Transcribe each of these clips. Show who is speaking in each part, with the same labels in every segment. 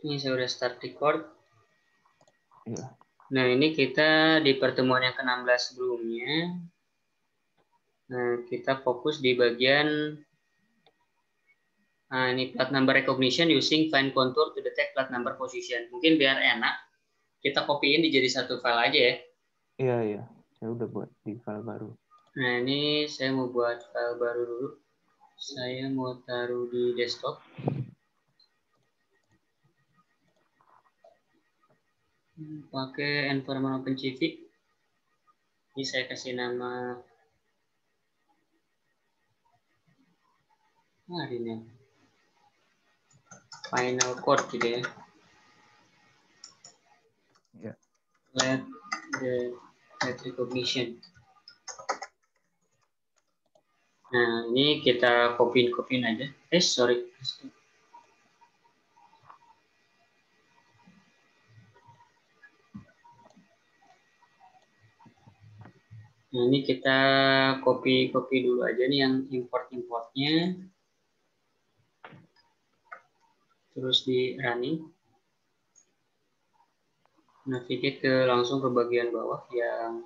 Speaker 1: Ini saya udah start record.
Speaker 2: Iya.
Speaker 1: Nah, ini kita di pertemuan yang ke-16 sebelumnya. Nah, kita fokus di bagian ini plat number recognition using find contour to detect plat number position. Mungkin biar enak, kita copyin jadi satu file aja ya.
Speaker 2: Iya, iya. Saya udah buat di file baru.
Speaker 1: Nah, ini saya mau buat file baru dulu. Saya mau taruh di desktop. Pakai environment OpenCV. Ini saya kasih nama ini final code gitu ya.
Speaker 2: Iya.
Speaker 1: Let recognition. Nah, ini kita copy-copyin aja. Sorry. Nah, ini kita copy dulu aja nih yang import-importnya. Terus di running. Navigate langsung ke bagian bawah yang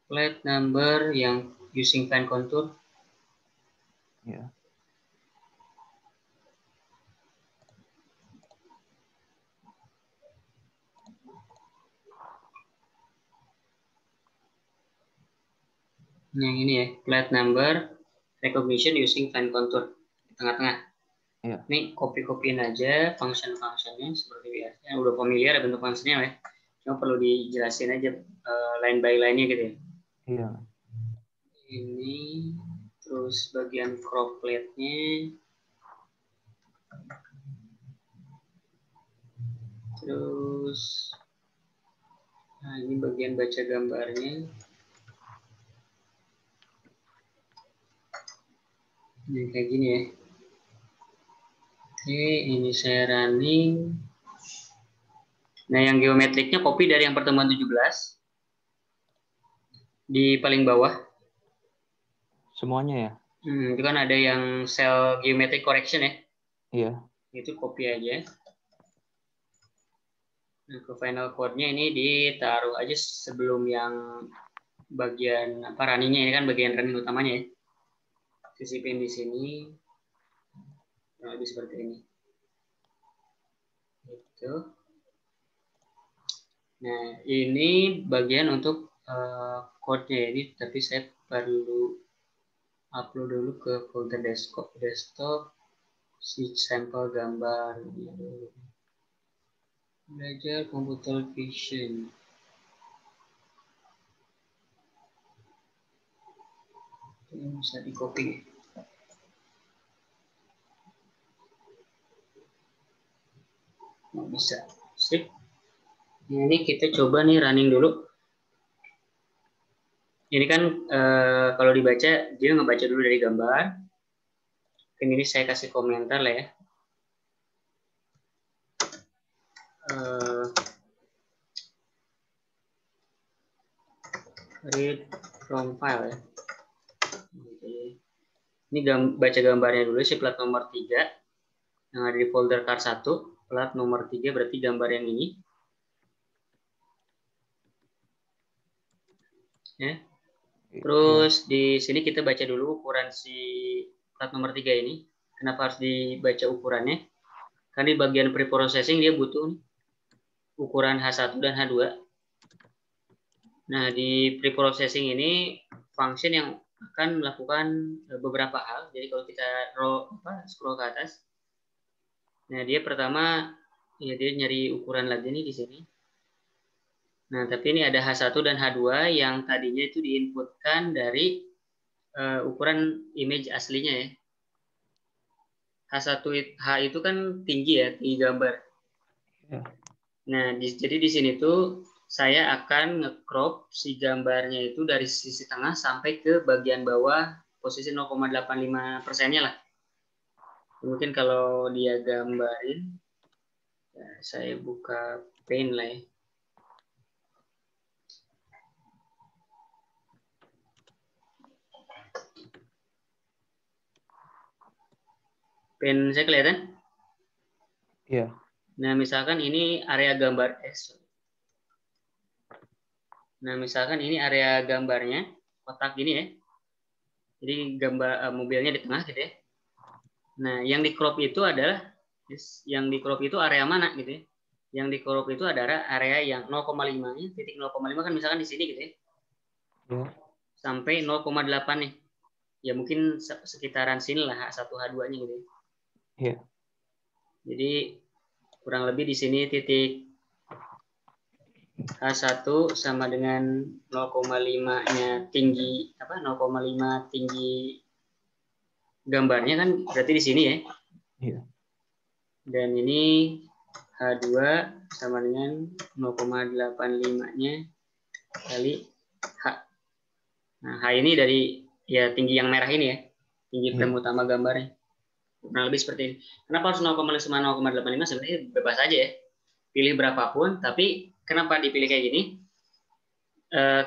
Speaker 1: plate number yang using find contour.
Speaker 2: Iya.
Speaker 1: Yang ini ya, plate number recognition using find contour di tengah-tengah.
Speaker 2: Iya.
Speaker 1: Ini copy-copyin aja function-functionnya seperti biasa. Udah familiar bentuk functionnya ya. Cuma perlu dijelasin aja line by line-nya gitu ya.
Speaker 2: Iya.
Speaker 1: Ini terus bagian crop plate-nya. Terus nah ini bagian baca gambarnya. Ini kayak gini ya. Oke, ini saya running. Nah, yang geometriknya copy dari yang pertemuan 17. Di paling bawah.
Speaker 2: Semuanya ya?
Speaker 1: Itu kan ada yang cell geometric correction ya.
Speaker 2: Iya.
Speaker 1: Itu copy aja. Nah, ke final code-nya ini ditaruh aja sebelum yang bagian apa runningnya ini kan bagian running utamanya ya. Sisipin di sini. Nah, lebih seperti ini. Gitu. Nah, ini bagian untuk code-nya ini, tapi saya perlu upload dulu ke folder desktop si sampel gambar. Belajar computer vision. Ini bisa di copy. Nggak bisa. Sip. Nah, ini kita coba nih running dulu. Ini kan kalau dibaca dia ngebaca dulu dari gambar. Ini saya kasih komentar lah ya. Read from file ya. Ini baca gambarnya dulu si plat nomor 3 yang ada di folder car 1. Plat nomor 3 berarti gambar yang ini. Ya. Terus di sini kita baca dulu ukuran si plat nomor 3 ini. Kenapa harus dibaca ukurannya? Kan di bagian preprocessing dia butuh ukuran H1 dan H2. Nah, di preprocessing ini function yang akan melakukan beberapa hal. Jadi kalau kita scroll ke atas. Nah, dia pertama ya dia nyari ukuran lagi nih di sini. Nah, tapi ini ada H1 dan H2 yang tadinya itu diinputkan dari ukuran image aslinya ya. H itu kan tinggi ya, tinggi gambar.
Speaker 2: Ya.
Speaker 1: Nah, jadi di sini tuh saya akan nge-crop si gambarnya itu dari sisi tengah sampai ke bagian bawah posisi 0,85%-nya lah. Mungkin kalau dia gambarin, ya, saya buka Paint lah ya. Paint saya kelihatan?
Speaker 2: Iya.
Speaker 1: Nah, misalkan ini area gambar Nah, misalkan ini area gambarnya kotak gini ya. Jadi gambar mobilnya di tengah gitu ya. Nah, yang di crop itu adalah area mana gitu ya. Yang di crop itu adalah area yang 0,5-nya, titik 0,5 kan misalkan di sini gitu ya.
Speaker 2: Iya.
Speaker 1: Sampai 0,8 nih. Ya mungkin sekitaran sini lah H1 H2-nya gitu ya.
Speaker 2: Iya.
Speaker 1: Jadi kurang lebih di sini titik H1 sama dengan 0,5-nya tinggi 0,5 tinggi gambarnya kan berarti di sini ya.
Speaker 2: Iya.
Speaker 1: Dan ini H2 sama dengan 0,85-nya kali H. Nah, H ini dari ya tinggi yang merah ini ya. Tinggi frame utama gambarnya. Kurang lebih seperti ini. Kenapa harus 0,5 0,85? Sebenarnya bebas aja ya. Pilih berapapun, tapi kenapa dipilih kayak gini?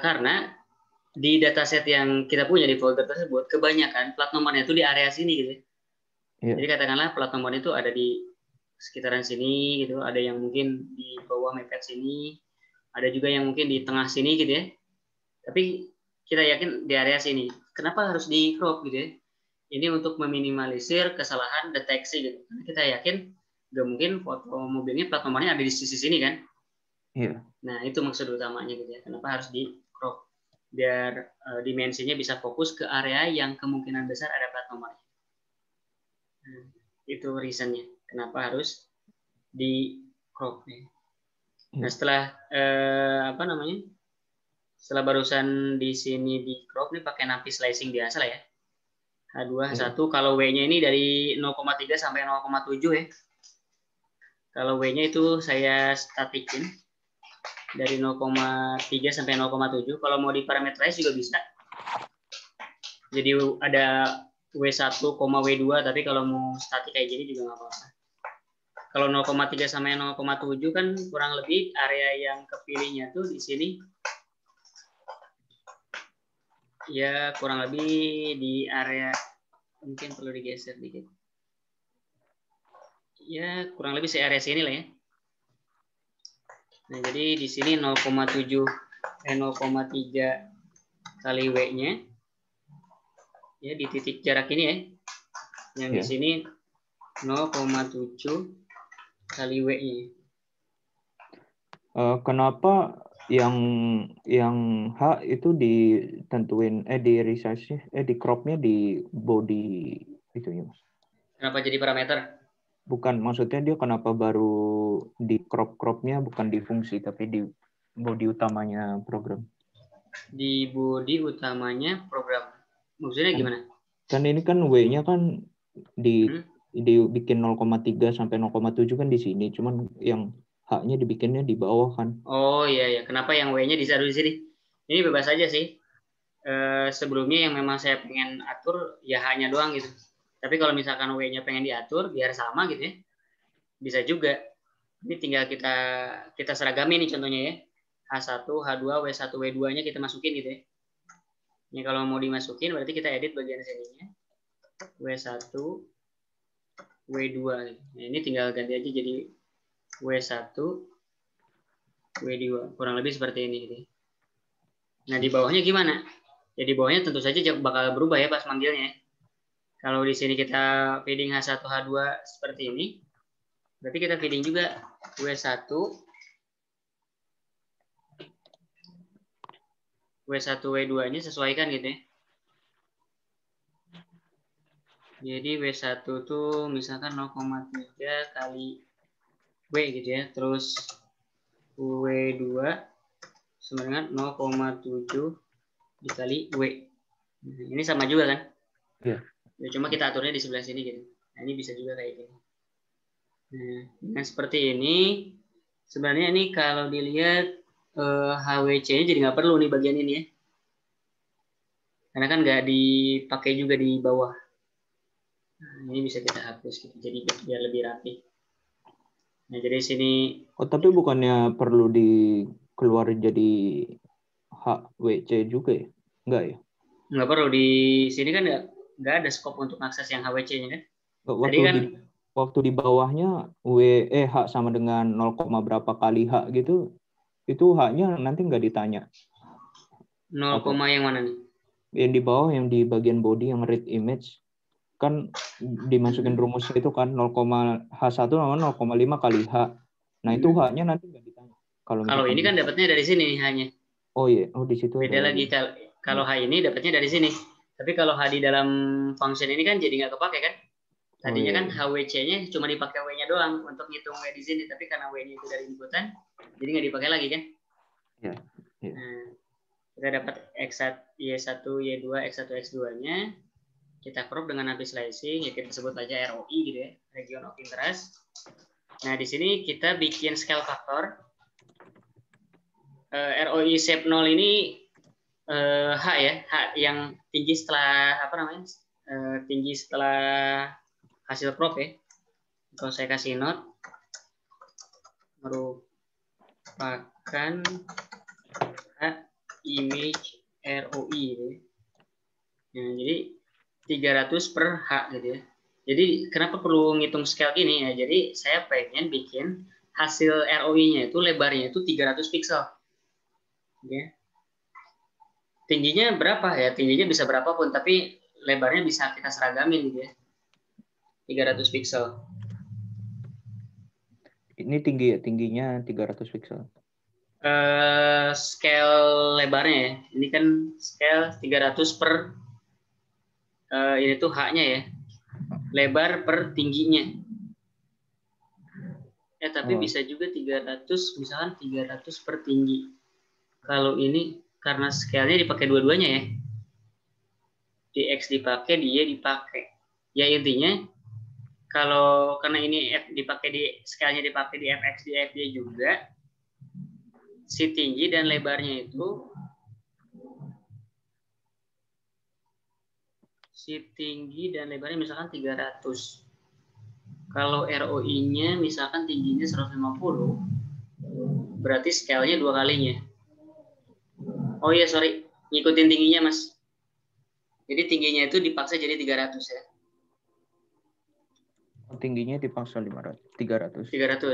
Speaker 1: Karena di dataset yang kita punya di folder tersebut, kebanyakan plat nomornya itu di area sini gitu.
Speaker 2: Iya.
Speaker 1: Jadi katakanlah plat nomornya itu ada di sekitaran sini gitu, ada yang mungkin di bawah mepet sini, ada juga yang mungkin di tengah sini gitu ya. Tapi kita yakin di area sini. Kenapa harus di crop gitu ya? Ini untuk meminimalisir kesalahan deteksi gitu. Karena kita yakin nggak mungkin foto mobilnya plat nomornya ada di sisi sini kan.
Speaker 2: Iya.
Speaker 1: Nah, itu maksud utamanya gitu ya. Kenapa harus di crop? Biar dimensinya bisa fokus ke area yang kemungkinan besar ada plat nomornya. Nah, itu reasonnya. Kenapa harus di crop nih. Nah, setelah setelah barusan di sini di crop nih pakai napi slicing biasa lah ya. H2, H1. Kalau W-nya ini dari 0,3 sampai 0,7 ya. Kalau W-nya itu saya statikin dari 0,3 sampai 0,7. Kalau mau diparameterize juga bisa. Jadi ada W1, W2, tapi kalau mau statik kayak gini juga nggak apa-apa. Kalau 0,3 sampai 0,7 kan kurang lebih area yang kepilihnya tuh di sini. Ya kurang lebih di area, mungkin perlu digeser dikit. Ya kurang lebih area sini lah ya. Nah, jadi di sini 0,3 kali W-nya. Ya di titik jarak ini ya. Yang di sini 0,7 kali W-nya.
Speaker 2: Kenapa yang H itu ditentuin di resize di cropnya di body itu ya Mas?
Speaker 1: Kenapa jadi parameter?
Speaker 2: Bukan, maksudnya dia kenapa baru di cropnya bukan di fungsi tapi di body utamanya program?
Speaker 1: Di body utamanya program. Maksudnya gimana?
Speaker 2: Kan ini kan W-nya kan dibikin 0,3 sampai 0,7 kan di sini, cuman yang H-nya dibikinnya di bawah kan.
Speaker 1: Oh iya ya, kenapa yang W-nya ditaruh di sini? Ini bebas aja sih. Sebelumnya yang memang saya pengen atur ya hanya doang gitu. Tapi kalau misalkan W-nya pengen diatur biar sama gitu ya, bisa juga. Ini tinggal kita seragami nih contohnya ya. H1, H2, W1, W2-nya kita masukin gitu ya. Ini kalau mau dimasukin berarti kita edit bagian sininya. W1, W2. Nah, ini tinggal ganti aja jadi W1, W2. Kurang lebih seperti ini gitu. Nah, di bawahnya gimana? Ya di bawahnya tentu saja bakal berubah ya pas manggilnya. Kalau di sini kita feeding H1, H2 seperti ini, berarti kita feeding juga W1, W1, W2-nya sesuaikan gitu ya. Jadi W1 tuh misalkan 0,3 kali W gitu ya. Terus W2 sama dengan 0,7 dikali W. Nah, ini sama juga kan?
Speaker 2: Iya.
Speaker 1: Ya, cuma kita aturnya di sebelah sini gitu. Nah, ini bisa juga kayak gini. Nah, seperti ini. Sebenarnya ini kalau dilihat HWC-nya jadi nggak perlu nih bagian ini ya. Karena kan nggak dipakai juga di bawah. Nah, ini bisa kita hapus gitu. Jadi biar lebih rapi. Nah, jadi sini.
Speaker 2: Oh, tapi bukannya perlu dikeluarin jadi HWC juga ya? Enggak ya?
Speaker 1: Nggak perlu di sini kan nggak ada scope untuk akses yang HWC-nya kan. Tadi
Speaker 2: Waktu
Speaker 1: kan
Speaker 2: waktu di bawahnya H sama dengan 0, berapa kali H gitu, itu H-nya nanti nggak ditanya.
Speaker 1: 0, yang mana nih?
Speaker 2: Yang di bawah, yang di bagian body, yang read image, kan dimasukin rumusnya itu kan H1 sama 0,5 kali H. Nah, itu H-nya nanti nggak ditanya.
Speaker 1: Kalau ini kan dapatnya dari sini hanya.
Speaker 2: Oh iya, di situ
Speaker 1: beda
Speaker 2: ada
Speaker 1: lagi. Kalau H ini dapatnya dari sini. Tapi kalau H di dalam function ini kan jadi nggak kepake kan? Tadinya kan HWC-nya cuma dipakai W-nya doang untuk ngitung W di sini, tapi karena W-nya itu dari inputan, jadi nggak dipakai lagi kan?
Speaker 2: Iya.
Speaker 1: Nah, kita dapat X1, Y1, Y2, X1, X2-nya. Kita crop dengan API slicing, ya kita sebut aja ROI gitu ya, region of interest. Nah, di sini kita bikin scale factor. ROI shape 0 ini H ya, H yang tinggi setelah apa namanya? Tinggi setelah hasil crop ya. Kalau saya kasih note merupakan image ROI gitu ya. Nah, jadi 300 per H gitu ya. Jadi kenapa perlu ngitung scale gini ya? Jadi saya pengen bikin hasil ROI-nya itu lebarnya itu 300 pixel. Ya. Tingginya berapa ya? Tingginya bisa berapapun, tapi lebarnya bisa kita seragamin gitu ya. 300 pixel.
Speaker 2: Ini tinggi ya, tingginya 300 pixel.
Speaker 1: Scale lebarnya ya. Ini kan scale 300 per ini tuh H-nya ya. Lebar per tingginya. Tapi bisa juga 300, misalkan 300 per tinggi. Kalau ini karena scale-nya dipakai dua-duanya ya. Di X dipakai, di Y dipakai. Ya intinya kalau karena ini F dipakai di scale-nya dipakai di Fx di Fy juga, si tinggi dan lebarnya itu misalkan 300. Kalau ROI-nya misalkan tingginya 150, berarti scale-nya 2 kalinya. Oh iya, sorry, ngikutin tingginya Mas. Jadi tingginya itu dipaksa jadi 300 ya.
Speaker 2: Tingginya dipaksa 300.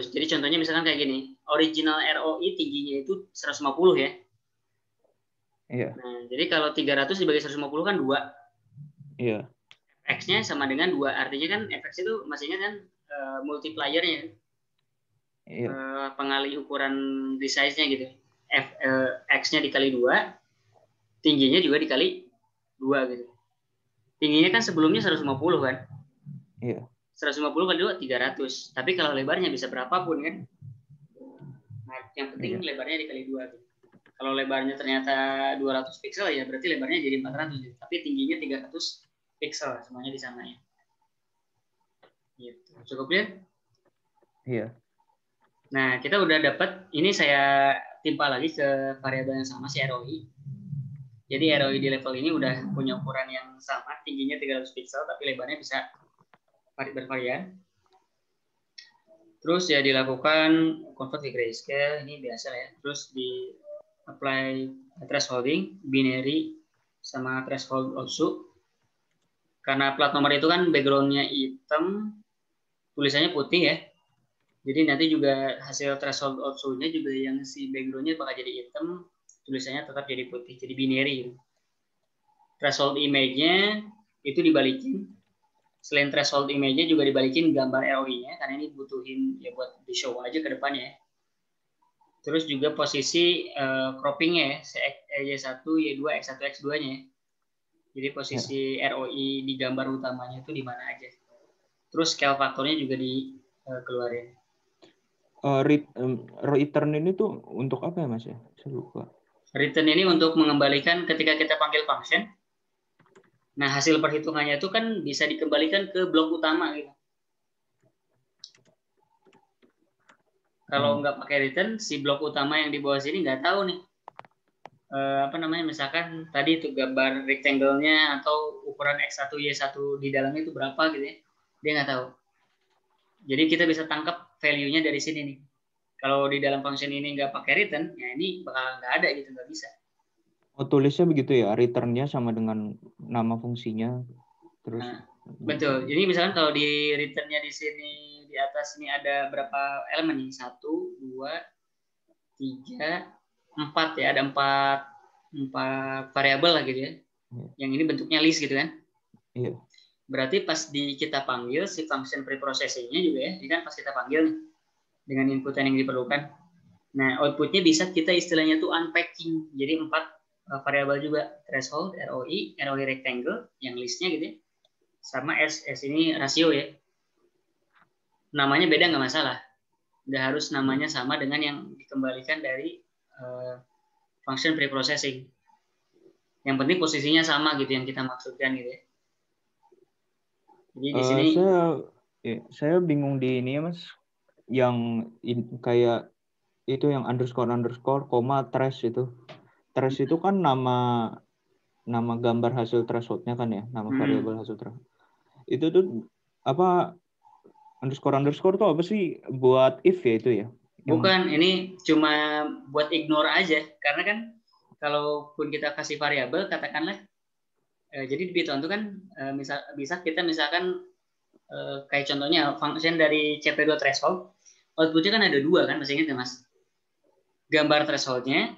Speaker 1: Jadi contohnya misalkan kayak gini. Original ROI tingginya itu 150 ya.
Speaker 2: Iya.
Speaker 1: Nah, jadi kalau 300 dibagi 150 kan 2.
Speaker 2: Iya.
Speaker 1: X-nya sama dengan 2. Artinya kan Fx itu maksudnya kan multiplier-nya.
Speaker 2: Iya.
Speaker 1: Pengali ukuran resize-nya gitu. X-nya dikali 2, tingginya juga dikali 2 gitu. Tingginya kan sebelumnya 150 kan?
Speaker 2: Iya.
Speaker 1: 150 kali 2, 300. Tapi kalau lebarnya bisa berapapun kan? Nah, yang penting lebarnya dikali 2 gitu. Kalau lebarnya ternyata 200 pixel ya berarti lebarnya jadi 400 gitu. Tapi tingginya 300 pixel semuanya di sana ya. Gitu. Cukup ya?
Speaker 2: Iya.
Speaker 1: Nah, kita udah dapat, ini saya timpa lagi ke variabel yang sama si ROI. Jadi ROI di level ini udah punya ukuran yang sama, tingginya 300 pixel tapi lebarnya bisa bervarian. Terus ya dilakukan convert ke grayscale, ini biasa ya. Terus di apply thresholding, binary, sama threshold also. Karena plat nomor itu kan background-nya hitam, tulisannya putih ya. Jadi nanti juga hasil threshold also-nya juga yang si background-nya bakal jadi hitam, tulisannya tetap jadi putih, jadi binary. Threshold image-nya itu dibalikin. Selain threshold image-nya juga dibalikin gambar ROI-nya, karena ini butuhin ya buat di show aja ke depannya. Terus juga posisi cropping-nya ya, Y1, Y2, X1, X2-nya. Jadi posisi ROI di gambar utamanya itu di mana aja. Terus scale faktornya juga dikeluarin.
Speaker 2: Return ini tuh untuk apa ya Mas ya? Saya lupa.
Speaker 1: Return ini untuk mengembalikan ketika kita panggil function. Nah, hasil perhitungannya itu kan bisa dikembalikan ke blok utama gitu. Kalau nggak pakai return, si blok utama yang di bawah sini nggak tahu nih. Misalkan tadi itu gambar rectangle-nya atau ukuran X1, Y1 di dalamnya itu berapa gitu ya. Dia nggak tahu. Jadi kita bisa tangkap value-nya dari sini nih. Kalau di dalam function ini nggak pakai return, ya ini bakal nggak ada gitu, nggak bisa.
Speaker 2: Oh, tulisnya begitu ya, return-nya sama dengan nama fungsinya. Terus
Speaker 1: Betul. Jadi misalkan kalau di returnnya di sini di atas ini ada berapa elemen nih? 1, 2, 3, 4 ya. Ada 4 variabel lah gitu ya. Yang ini bentuknya list gitu kan?
Speaker 2: Iya.
Speaker 1: Berarti pas kita panggil si function preprocessing-nya juga ya, ini kan pas kita panggil nih, dengan inputan yang diperlukan. Nah, outputnya bisa kita istilahnya tuh unpacking. Jadi 4 variabel juga, threshold, ROI rectangle, yang listnya gitu ya, sama S ini rasio ya. Namanya beda nggak masalah. Nggak harus namanya sama dengan yang dikembalikan dari function preprocessing. Yang penting posisinya sama gitu yang kita maksudkan gitu ya. Jadi di sini
Speaker 2: saya bingung di ini ya Mas, yang kayak itu yang underscore, koma, trash itu. Trash itu kan nama gambar hasil thresholdnya kan ya, nama variabel hasil threshold. Itu tuh apa, underscore tuh apa sih, buat if ya itu ya?
Speaker 1: Bukan, ini cuma buat ignore aja, karena kan kalaupun kita kasih variabel, katakanlah, jadi di Python itu kan bisa kita misalkan kayak contohnya function dari CP2 threshold, outputnya kan ada 2 kan, masih ingat ya Mas? Gambar thresholdnya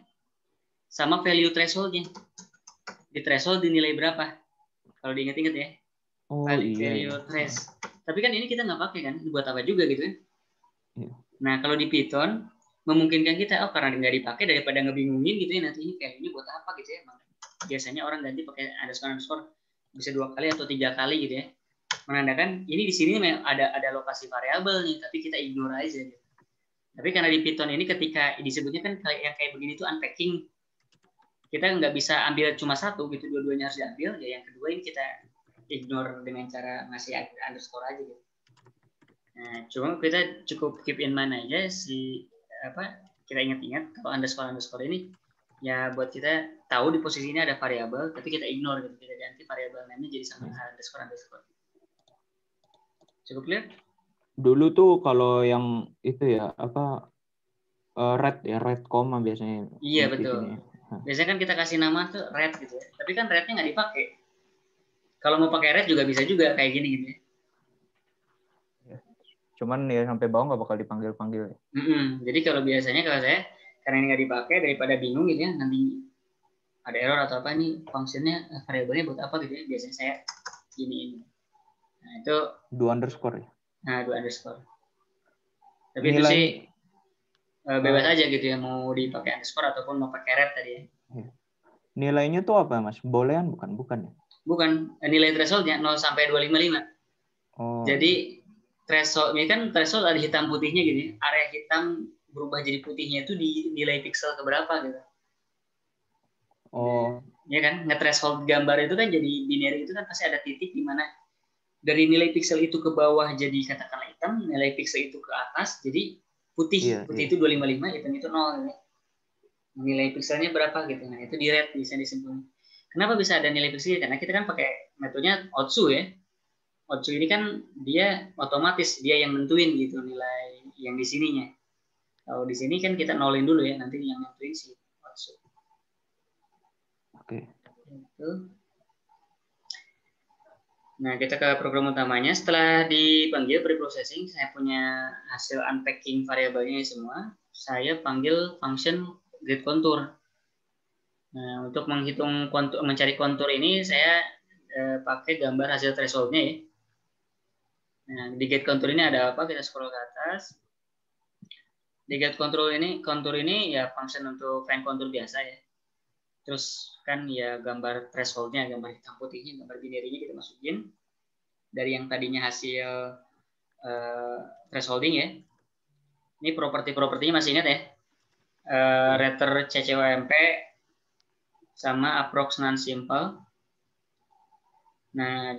Speaker 1: sama value thresholdnya. Di threshold dinilai berapa? Kalau diingat-ingat ya. Value threshold. Tapi kan ini kita nggak pakai kan, buat apa juga gitu kan? Iya. Nah kalau di Python memungkinkan kita, karena nggak dipakai daripada ngebingungin gitu ya, nanti ini value-nya buat apa gitu ya. Biasanya orang ganti pakai underscore bisa 2 kali atau 3 kali gitu ya. Menandakan ini di sini ada lokasi variabel nih, tapi kita ignore aja gitu. Tapi karena di Python ini ketika disebutnya kan yang kayak begini tuh unpacking, kita nggak bisa ambil cuma satu gitu, dua-duanya harus diambil. Ya yang kedua ini kita ignore dengan cara ngasih underscore aja gitu. Nah, cuma kita cukup keep in mind aja kita ingat-ingat kalau underscore ini ya buat kita tahu di posisi ini ada variabel, tapi kita ignore gitu, kita ganti variabel name-nya jadi sama underscore. Cukup clear?
Speaker 2: Dulu tuh kalau yang itu ya red comma biasanya.
Speaker 1: Iya betul. Biasanya kan kita kasih nama tuh red gitu ya, tapi kan rednya nggak dipakai. Kalau mau pakai red juga bisa juga kayak gini gitu ya.
Speaker 2: Cuman ya sampai bawah nggak bakal dipanggil-panggil.
Speaker 1: Jadi kalau biasanya kalau saya, karena ini nggak dipakai, daripada bingung gitu ya, nanti ada error atau apa nih, fungsinya variabelnya buat apa gitu ya, biasanya saya giniin. Nah itu
Speaker 2: 2 underscore ya?
Speaker 1: Nah 2 underscore. Tapi nilai, itu sih bebas aja gitu ya, mau dipakai underscore ataupun mau pakai red tadi ya.
Speaker 2: Nilainya tuh apa Mas? Boolean bukan? Bukan ya?
Speaker 1: Bukan, nilai thresholdnya 0 sampai 255. Jadi threshold ini kan threshold ada hitam putihnya gitu ya. Area hitam berubah jadi putihnya itu di nilai pixel keberapa gitu. Ya kan, nge-threshold gambar itu kan jadi binary, itu kan pasti ada titik di mana dari nilai pixel itu ke bawah jadi katakanlah hitam, nilai pixel itu ke atas jadi putih. Putih itu 255, hitam itu 0 gitu. Nilai pixelnya berapa gitu. Nah, itu di red bisa disimpulkan. Kenapa bisa ada nilai pixel? Karena kita kan pakai metodenya OTSU ya. OTSU ini kan dia otomatis, dia yang nentuin gitu nilai yang di sininya. Kalau di sini kan kita nolin dulu ya, nanti yang nentuin si OTSU.
Speaker 2: Oke.
Speaker 1: Itu. Nah, kita ke program utamanya. Setelah dipanggil preprocessing, saya punya hasil unpacking variabelnya semua. Saya panggil function getContour. Nah, untuk menghitung kontur, mencari kontur ini saya pakai gambar hasil thresholdnya ya. Nah, di getContour ini ada apa? Kita scroll ke atas. Di getContour ini ya function untuk find kontur biasa ya. Terus kan ya gambar thresholdnya, gambar hitam putihnya, gambar binary-nya kita masukin. Dari yang tadinya hasil thresholding ya. Ini properti-propertinya masih ingat ya? Retur CCOMP sama approx non-simple. Nah,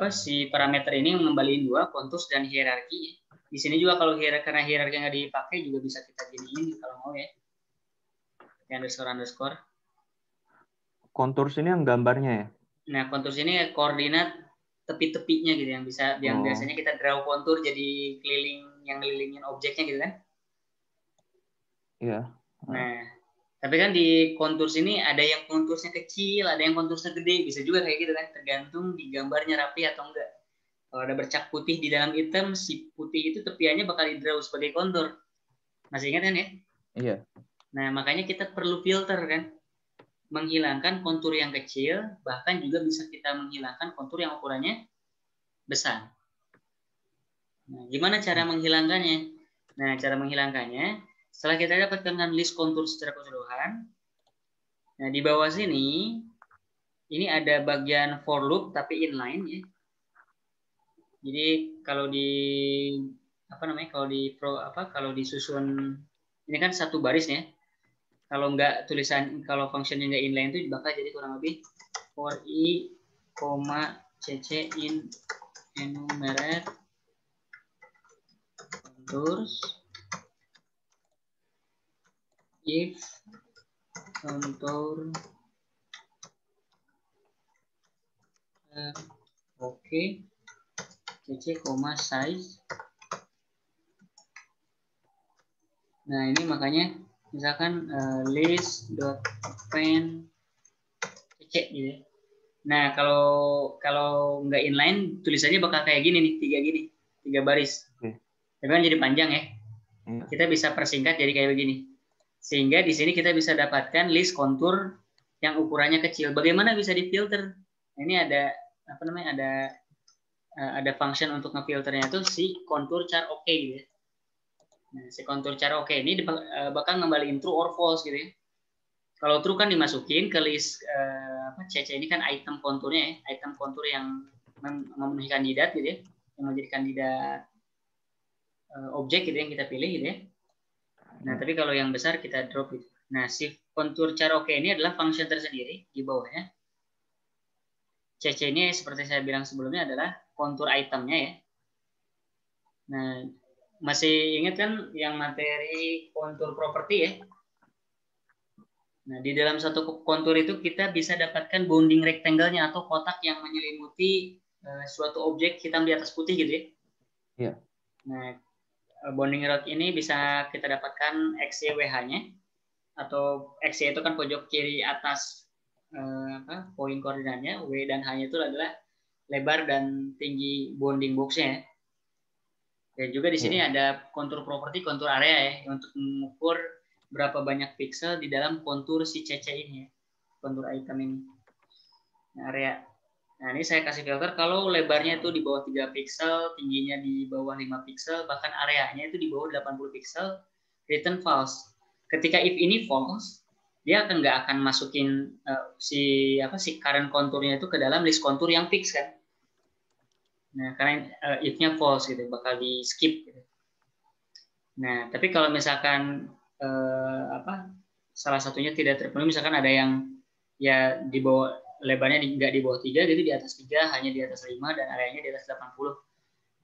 Speaker 1: si parameter ini mengembalikan 2, contours dan hierarki. Di sini juga kalau karena hierarki nggak dipakai juga bisa kita giniin kalau mau ya. Underscore.
Speaker 2: Contours ini yang gambarnya ya?
Speaker 1: Nah, contours ini koordinat tepi-tepinya gitu yang biasanya kita draw kontur jadi yang ngelilingin objeknya gitu kan.
Speaker 2: Iya.
Speaker 1: Nah, Tapi kan di kontur sini ada yang konturnya kecil, ada yang konturnya gede, bisa juga kayak gitu kan, tergantung di gambarnya rapi atau enggak. Kalau ada bercak putih di dalam item, si putih itu tepiannya bakal di draw sebagai kontur. Masih ingat kan ya?
Speaker 2: Iya.
Speaker 1: Nah, makanya kita perlu filter kan. Menghilangkan kontur yang kecil, bahkan juga bisa kita menghilangkan kontur yang ukurannya besar. Nah, gimana cara menghilangkannya? Nah, cara menghilangkannya, setelah kita dapatkan list kontur secara keseluruhan, nah di bawah sini, ini ada bagian for loop tapi inline ya. Jadi kalau di kalau disusun ini kan satu baris ya. Kalau nggak kalau functionnya nggak inline itu bakal jadi kurang lebih for i, cc in enumerate contours if contour oke cc, size. Nah ini makanya misalkan list.append cc gitu ya. Nah kalau nggak inline tulisannya bakal kayak gini nih, tiga baris. Tapi kan jadi panjang ya. Kita bisa persingkat jadi kayak begini. Sehingga di sini kita bisa dapatkan list kontur yang ukurannya kecil. Bagaimana bisa difilter? Ini ada ada function untuk ngefilternya itu si kontur char oke gitu ya. Nah, si kontur char oke ini bakal ngembaliin true or false gitu ya. Kalau true kan dimasukin ke list CC ini kan item konturnya ya, item kontur yang memenuhi kandidat gitu ya, yang menjadi kandidat objek gitu yang kita pilih gitu ya. Nah, tapi kalau yang besar kita drop gitu. Nah, si kontur char oke ini adalah function tersendiri di bawahnya. CC ini seperti saya bilang sebelumnya adalah kontur itemnya ya. Nah, masih ingat kan yang materi kontur properti ya? Nah, di dalam satu kontur itu kita bisa dapatkan bounding rectangle-nya atau kotak yang menyelimuti suatu objek hitam di atas putih gitu ya.
Speaker 2: Iya.
Speaker 1: Nah, bounding rod ini bisa kita dapatkan XY-WH-nya atau XY itu kan pojok kiri atas poin koordinatnya, W dan H-nya itu adalah lebar dan tinggi bounding box-nya. Dan juga di sini ada kontur properti, kontur area ya, untuk mengukur berapa banyak pixel di dalam kontur si CC ini ya, kontur item ini. Nah, area. Nah, ini saya kasih filter kalau lebarnya itu di bawah 3 pixel, tingginya di bawah 5 pixel, bahkan areanya itu di bawah 80 pixel, return false. Ketika if ini false, dia nggak akan masukin si current konturnya itu ke dalam list kontur yang fix kan. Nah, karena if-nya false gitu, bakal di skip gitu. Nah, tapi kalau misalkan salah satunya tidak terpenuhi, misalkan ada yang ya di bawah lebarnya nggak di bawah 3 gitu, di atas 3, hanya di atas 5 dan areanya di atas 80.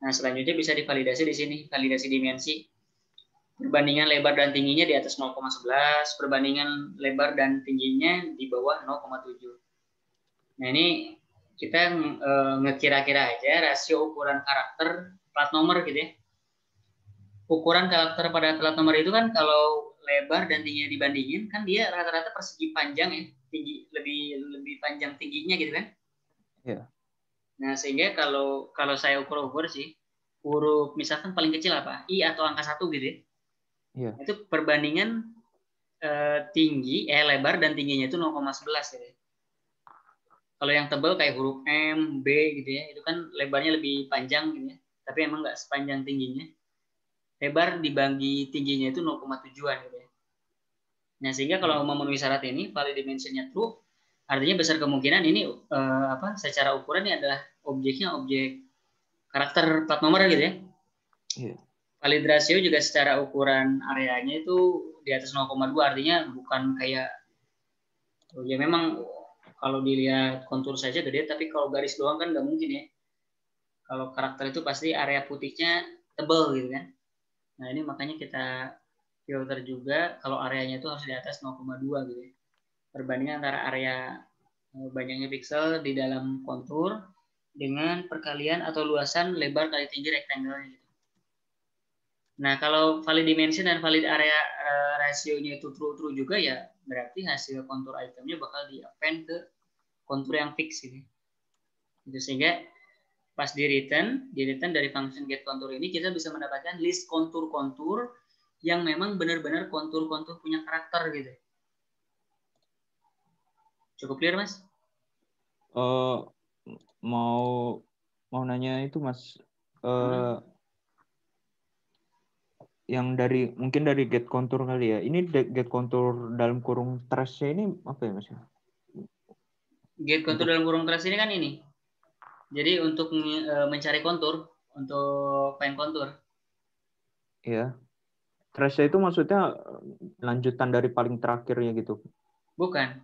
Speaker 1: Nah, selanjutnya bisa divalidasi di sini, validasi dimensi. Perbandingan lebar dan tingginya di atas 0,11, perbandingan lebar dan tingginya di bawah 0,7. Nah, ini kita ngekira-kira aja rasio ukuran karakter plat nomor gitu ya. Ukuran karakter pada plat nomor itu kan kalau lebar dan tingginya dibandingin kan dia rata-rata persegi panjang ya, tinggi lebih panjang tingginya gitu kan.
Speaker 2: Iya.
Speaker 1: Nah, sehingga kalau saya ukur sih huruf misalkan paling kecil apa? I atau angka 1 gitu ya.
Speaker 2: Iya.
Speaker 1: Itu perbandingan lebar dan tingginya itu 0,11 gitu ya. Kalau yang tebal kayak huruf M, B gitu ya, itu kan lebarnya lebih panjang gitu ya. Tapi emang nggak sepanjang tingginya. Lebar dibagi tingginya itu 0,7-an gitu ya. Nah, sehingga kalau memenuhi syarat ini, valid dimensionnya true, artinya besar kemungkinan ini secara ukuran ini adalah objeknya objek karakter plat nomor gitu ya.
Speaker 2: Iya.
Speaker 1: Valid ratio juga secara ukuran areanya itu di atas 0,2, artinya bukan kayak ya memang kalau dilihat kontur saja gede, tapi kalau garis doang kan nggak mungkin ya. Kalau karakter itu pasti area putihnya tebal gitu kan. Nah, ini makanya kita filter juga kalau areanya itu harus di atas 0,2 gitu ya. Perbandingan antara area banyaknya pixel di dalam kontur dengan perkalian atau luasan lebar kali tinggi rectangle gitu. Nah, kalau valid dimension dan valid area rasionya itu true juga ya, berarti hasil kontur itemnya bakal di-append ke kontur yang fix gitu. Itu sehingga pas di return dari function get kontur ini kita bisa mendapatkan list kontur-kontur yang memang benar-benar kontur-kontur punya karakter gitu. Cukup clear, Mas?
Speaker 2: Mau nanya itu, Mas. Yang mungkin dari get kontur kali ya. Ini get kontur dalam kurung trash-nya ini apa ya, Mas?
Speaker 1: Get kontur dalam kurung trash ini kan ini. Jadi untuk mencari kontur, untuk find kontur.
Speaker 2: Iya. Trash itu maksudnya lanjutan dari paling terakhirnya gitu.
Speaker 1: Bukan.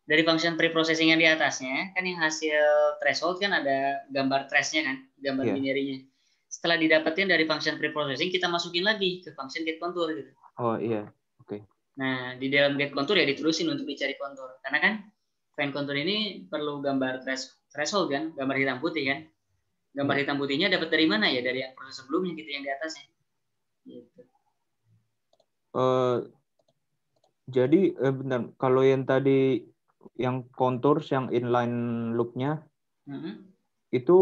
Speaker 1: Dari function preprocessing yang di atasnya, kan yang hasil threshold kan ada gambar trash-nya kan, gambar binary-nya. Setelah didapatkan dari function preprocessing, kita masukin lagi ke function get contour gitu.
Speaker 2: Oh iya, oke.
Speaker 1: Nah, di dalam get contour ya diterusin untuk dicari kontur. Karena kan find contour ini perlu gambar threshold kan, gambar hitam putih kan. Gambar hitam putihnya dapat dari mana ya? Dari yang proses sebelumnya gitu, yang di atasnya. Gitu.
Speaker 2: Jadi bentar, kalau yang tadi yang contours yang inline loop-nya itu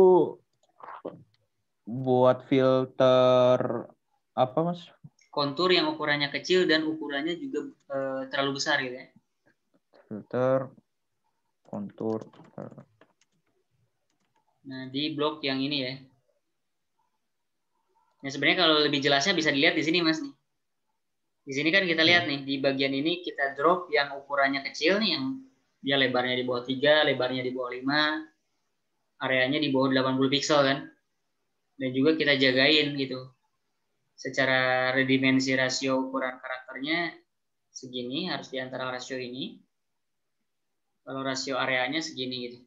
Speaker 2: buat filter apa, Mas?
Speaker 1: Kontur yang ukurannya kecil dan ukurannya juga terlalu besar gitu ya.
Speaker 2: Filter kontur.
Speaker 1: Nah, di blok yang ini ya. Nah, sebenarnya kalau lebih jelasnya bisa dilihat di sini, Mas nih. Di sini kan kita lihat nih, di bagian ini kita drop yang ukurannya kecil nih, yang dia lebarnya di bawah 3, lebarnya di bawah 5, areanya di bawah 80 pixel kan. Dan juga kita jagain gitu. Secara redimensi rasio ukuran karakternya segini, harus di antara rasio ini. Kalau rasio areanya segini gitu.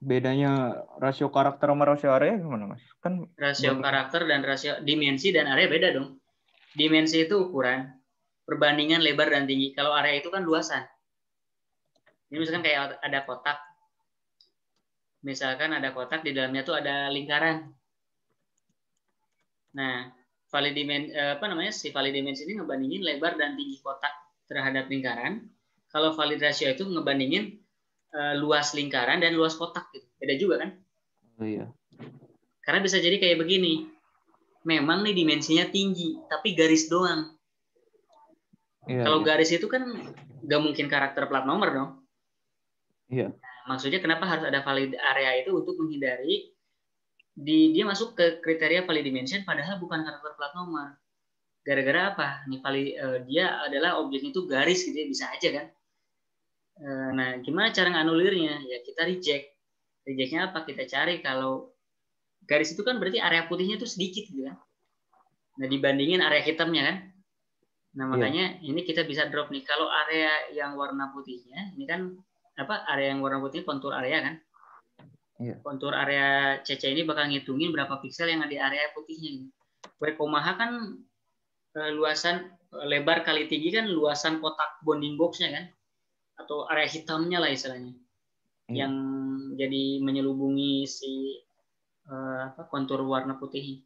Speaker 2: Bedanya rasio karakter sama rasio area gimana, Mas? Kan
Speaker 1: rasio karakter dan rasio dimensi dan area beda dong. Dimensi itu ukuran perbandingan lebar dan tinggi. Kalau area itu kan luasan. Ini misalkan kayak ada kotak. Misalkan ada kotak, di dalamnya tuh ada lingkaran. Nah, valid dimensi ini ngebandingin lebar dan tinggi kotak terhadap lingkaran. Kalau valid rasio itu ngebandingin luas lingkaran dan luas kotak gitu. Beda juga kan?
Speaker 2: Oh iya.
Speaker 1: Karena bisa jadi kayak begini. Memang nih dimensinya tinggi, tapi garis doang.
Speaker 2: Iya,
Speaker 1: Kalau
Speaker 2: iya.
Speaker 1: garis itu kan nggak mungkin karakter plat nomor dong.
Speaker 2: Iya.
Speaker 1: Maksudnya kenapa harus ada valid area itu untuk menghindari dia masuk ke kriteria valid dimension padahal bukan karakter plat nomor. Gara-gara apa? Nih dia adalah objeknya itu garis gitu ya, bisa aja kan. Nah, gimana cara nganulirnya? Ya kita reject. Rejectnya apa? Kita cari kalau garis itu kan berarti area putihnya itu sedikit gitu kan. Nah, dibandingin area hitamnya kan. Nah, makanya ini kita bisa drop nih. Kalau area yang warna putihnya, ini kan area yang warna putih kontur area kan. Kontur area CC ini bakal ngitungin berapa piksel yang ada di area putihnya. W, H kan luasan lebar kali tinggi kan luasan kotak bounding boxnya kan, atau area hitamnya lah istilahnya, yang jadi menyelubungi si kontur warna putih.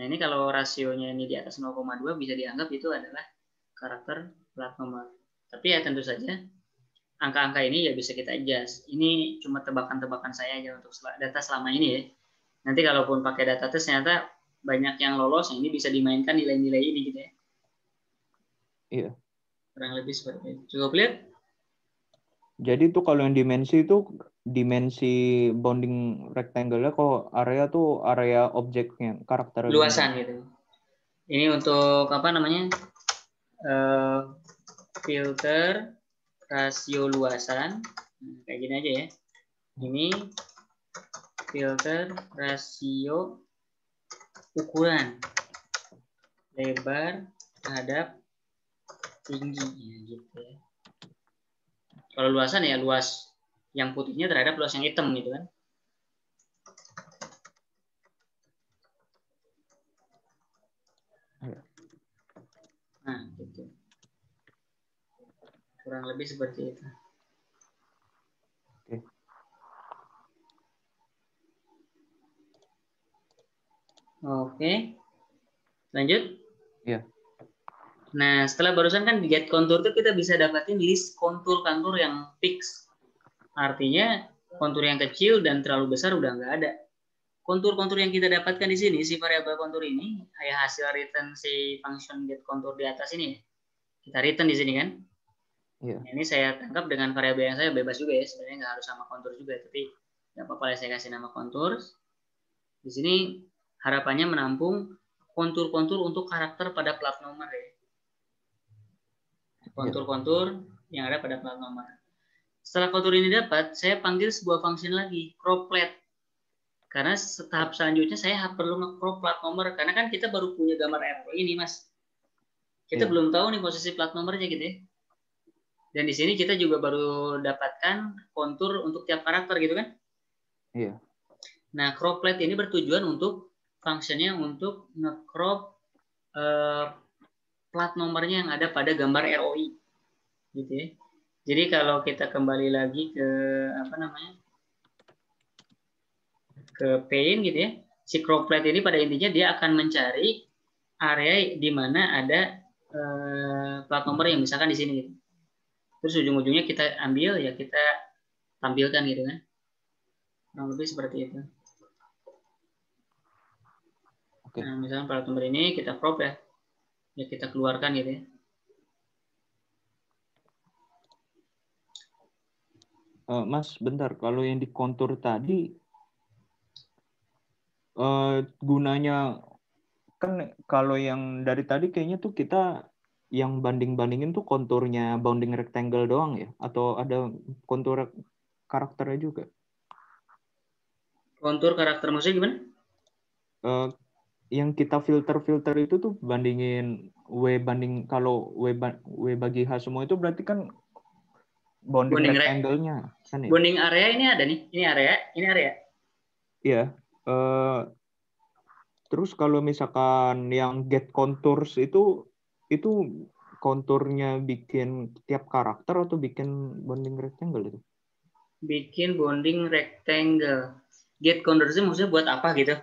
Speaker 1: Nah, ini kalau rasionya ini di atas 0,2 bisa dianggap itu adalah karakter plat nomor. Tapi ya tentu saja angka-angka ini ya bisa kita adjust. Ini cuma tebakan-tebakan saya aja untuk data selama ini ya. Nanti kalaupun pakai data test ternyata banyak yang lolos, ini bisa dimainkan nilai-nilai ini gitu ya.
Speaker 2: Iya.
Speaker 1: Kurang lebih seperti itu. Cukup lihat?
Speaker 2: Jadi tuh kalau yang dimensi itu dimensi bounding rectangle-nya, kok area tuh area objeknya, karakter
Speaker 1: Luasan gitu. Ini untuk apa namanya? Filter rasio luasan. Kayak gini aja ya. Ini filter rasio ukuran lebar terhadap tinggi ya, gitu ya. Kalau luasan ya luas yang putihnya terhadap luas yang hitam gitu kan. Nah, gitu. Kurang lebih seperti itu. Oke. Lanjut.
Speaker 2: Iya.
Speaker 1: Nah, setelah barusan kan di get contour itu kita bisa dapatin list kontur-kontur yang fix. Artinya kontur yang kecil dan terlalu besar udah nggak ada. Kontur-kontur yang kita dapatkan di sini, si variabel kontur ini, kayak hasil return si function get contour di atas ini. Kita return di sini kan.
Speaker 2: Iya.
Speaker 1: Nah, ini saya tangkap dengan variabel yang saya bebas juga ya. Sebenarnya nggak harus sama kontur juga, tapi nggak apa-apa lah saya kasih nama kontur. Di sini harapannya menampung kontur-kontur untuk karakter pada plat nomor ya. Kontur-kontur yang ada pada plat nomor. Setelah kontur ini dapat, saya panggil sebuah function lagi, croplet. Karena tahap selanjutnya saya perlu nge-crop plat nomor, karena kan kita baru punya gambar RO ini, Mas. Kita belum tahu nih posisi plat nomornya gitu ya. Dan di sini kita juga baru dapatkan kontur untuk tiap karakter gitu kan.
Speaker 2: Iya.
Speaker 1: Nah, croplet ini bertujuan untuk fungsinya untuk nge-crop plat nomornya yang ada pada gambar ROI. Gitu ya. Jadi kalau kita kembali lagi ke ke pane gitu ya, si croplet ini pada intinya dia akan mencari area di mana ada plat nomor yang misalkan di sini gitu. Terus ujung-ujungnya kita ambil ya kita tampilkan gitu kan. Kurang lebih seperti itu. Okay. Nah, misalkan plat nomor ini kita crop ya kita keluarkan gitu ya.
Speaker 2: Mas, bentar. Kalau yang di kontur tadi, gunanya kan kalau yang dari tadi kayaknya tuh kita yang banding-bandingin tuh konturnya bounding rectangle doang ya? Atau ada kontur karakternya juga?
Speaker 1: Kontur karakter maksudnya gimana?
Speaker 2: Yang kita filter itu tuh bandingin W banding, kalau W bagi H semua itu berarti kan bounding rectangle-nya kan ya?
Speaker 1: Bounding area ini ada nih, ini area.
Speaker 2: Iya. Terus kalau misalkan yang get contours itu konturnya bikin tiap karakter atau bikin bounding rectangle itu?
Speaker 1: Bikin bounding rectangle. Get contours maksudnya buat apa gitu?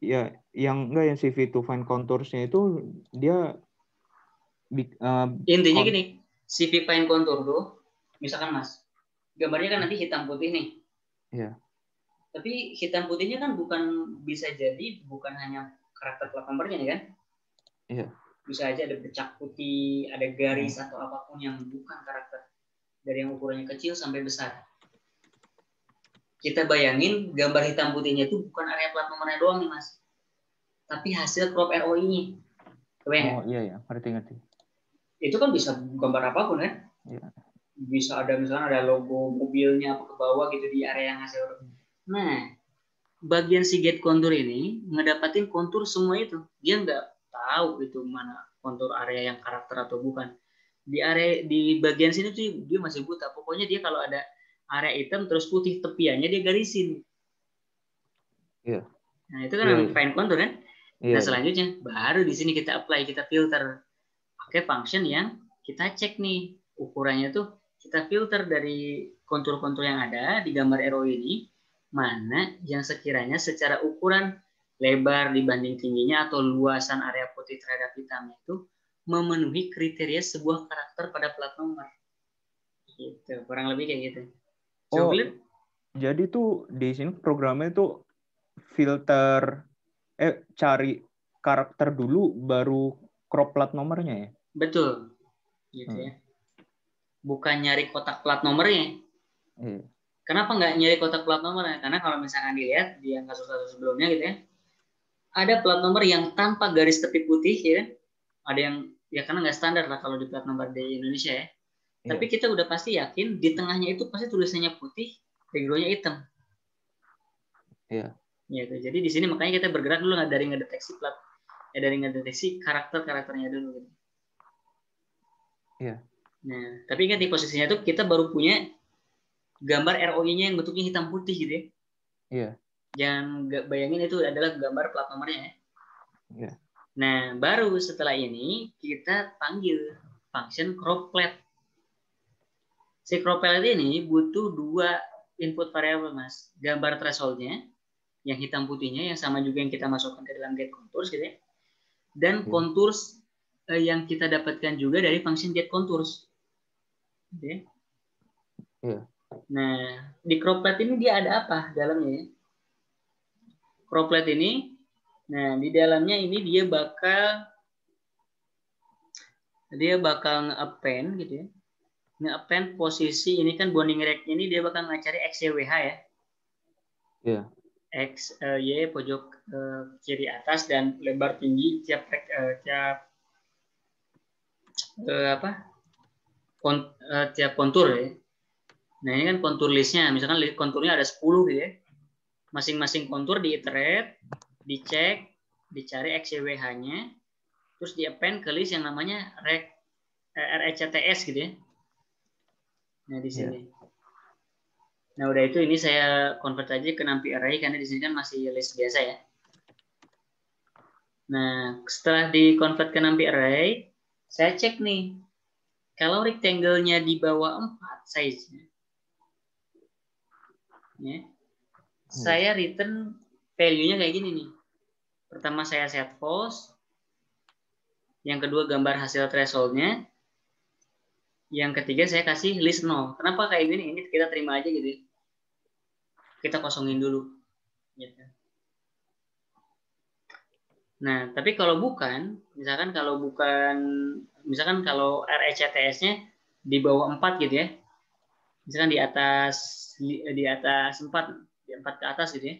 Speaker 2: Ya, yang CV to find contours-nya itu dia
Speaker 1: intinya gini, CV find contour tuh, misalkan Mas, gambarnya kan nanti hitam putih nih.
Speaker 2: Iya.
Speaker 1: Tapi hitam putihnya kan bisa jadi bukan hanya karakter plat nomornya kan?
Speaker 2: Iya.
Speaker 1: Bisa aja ada bercak putih, ada garis atau apapun yang bukan karakter. Dari yang ukurannya kecil sampai besar. Kita bayangin gambar hitam putihnya itu bukan area plat nomornya doang nih Mas. Tapi hasil crop ROI-nya.
Speaker 2: Oh iya, ngerti.
Speaker 1: Itu kan bisa gambar apapun kan? Iya. Bisa ada misalnya ada logo mobilnya apa ke bawah gitu di area yang hasil. Nah, bagian si get kontur ini ngedapatin kontur semua itu. Dia nggak tahu itu mana kontur area yang karakter atau bukan. Di bagian sini tuh dia masih buta. Pokoknya dia kalau ada area hitam terus putih tepiannya dia garisin.
Speaker 2: Iya.
Speaker 1: Nah, itu kan find kontur kan? Nah, selanjutnya baru di sini kita apply, kita filter. Pakai function yang kita cek nih ukurannya tuh kita filter dari kontur-kontur yang ada di gambar ROI ini mana yang sekiranya secara ukuran lebar dibanding tingginya atau luasan area putih terhadap hitam itu memenuhi kriteria sebuah karakter pada plat nomor. Gitu, kurang lebih kayak gitu.
Speaker 2: Jadi tuh di sini programnya tuh filter cari karakter dulu baru crop plat nomornya ya?
Speaker 1: Betul. Gitu ya. Bukan nyari kotak plat nomornya. Kenapa nggak nyari kotak plat nomornya? Karena kalau misalkan dilihat di yang kasus-kasus sebelumnya gitu ya, ada plat nomor yang tanpa garis tepi putih ya, ada yang ya karena nggak standar lah kalau di plat nomor di Indonesia ya. Tapi kita udah pasti yakin di tengahnya itu pasti tulisannya putih, backgroundnya hitam. Iya. Gitu. Jadi di sini makanya kita bergerak dulu dari ngedeteksi plat, dari ngedeteksi karakternya dulu. Gitu. Iya. Nah, tapi ingat di posisinya tuh kita baru punya gambar ROI-nya yang bentuknya hitam putih gitu ya. Iya. Jangan bayangin itu adalah gambar plat nomornya ya. Iya. Nah, baru setelah ini kita panggil function croplet. Si croplet ini butuh 2 input variable, Mas. Gambar threshold-nya yang hitam putihnya yang sama juga yang kita masukkan ke dalam get contours gitu ya. dan contours yang kita dapatkan juga dari function get contours. Okay. Nah, di croplet ini dia ada apa dalamnya? Croplet ini, nah di dalamnya ini dia bakal nge-append gitu ya. Nge-append posisi ini kan bonding rate ini dia bakal ngecari XYWH ya. Iya. X Y pojok kiri atas dan lebar tinggi tiap tiap kontur ya. Nah, ini kan kontur listnya. Misalkan konturnya ada 10 gitu ya. Masing-masing kontur diiterate, dicek, dicari XYWH-nya, terus di-append ke list yang namanya RECTS gitu ya. Nah, di sini. Nah, udah itu ini saya convert aja ke NumPy array karena di sini kan masih list biasa ya. Nah, setelah di-convert ke NumPy array, saya cek nih. Kalau rectangle-nya di bawah 4 size-nya. Ya. Saya return value-nya kayak gini nih. Pertama saya set false. Yang kedua gambar hasil threshold-nya. Yang ketiga saya kasih list 0. Kenapa kayak gini? Ini kita terima aja gitu. Kita kosongin dulu. Gitu. Nah, tapi kalau bukan, misalkan kalau RECTS-nya di bawah 4 gitu ya. Misalkan di atas 4, di 4 ke atas gitu ya.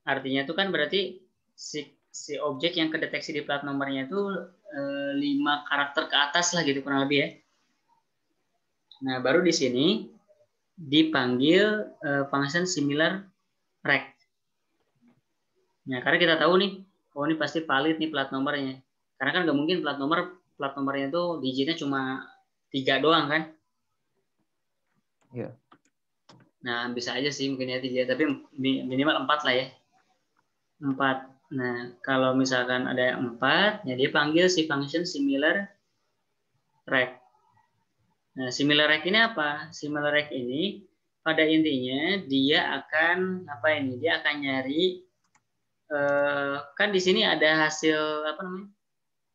Speaker 1: Artinya itu kan berarti si objek yang kedeteksi di plat nomornya itu 5 karakter ke atas lah gitu kurang lebih ya. Nah, baru di sini dipanggil function similar rect. Nah, karena kita tahu nih, oh ini pasti valid nih plat nomornya. Karena kan nggak mungkin plat nomornya itu digitnya cuma 3 doang kan? Iya. Nah, bisa aja sih mungkin ya 3, tapi minimal 4 lah ya. 4. Nah, kalau misalkan ada yang 4, ya dia panggil si function similar rect. Nah, similar rect ini apa? Similar rect ini pada intinya dia akan apa ini? Dia akan nyari kan di sini ada hasil apa namanya?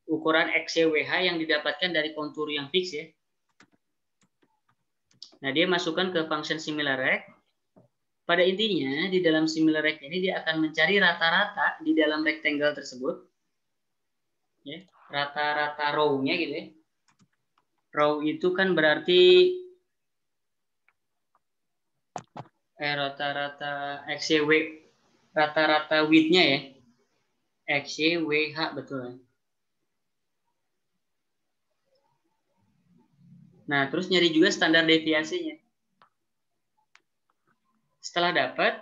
Speaker 1: Ukuran XYWH yang didapatkan dari kontur yang fix ya. Nah, dia masukkan ke function similar rect. Pada intinya di dalam similar rect ini dia akan mencari rata-rata di dalam rectangle tersebut. Ya, rata-rata row-nya gitu ya. Row itu kan berarti rata-rata XYW, rata-rata width-nya ya. XYWH betul. Nah, terus nyari juga standar deviasinya. Setelah dapat,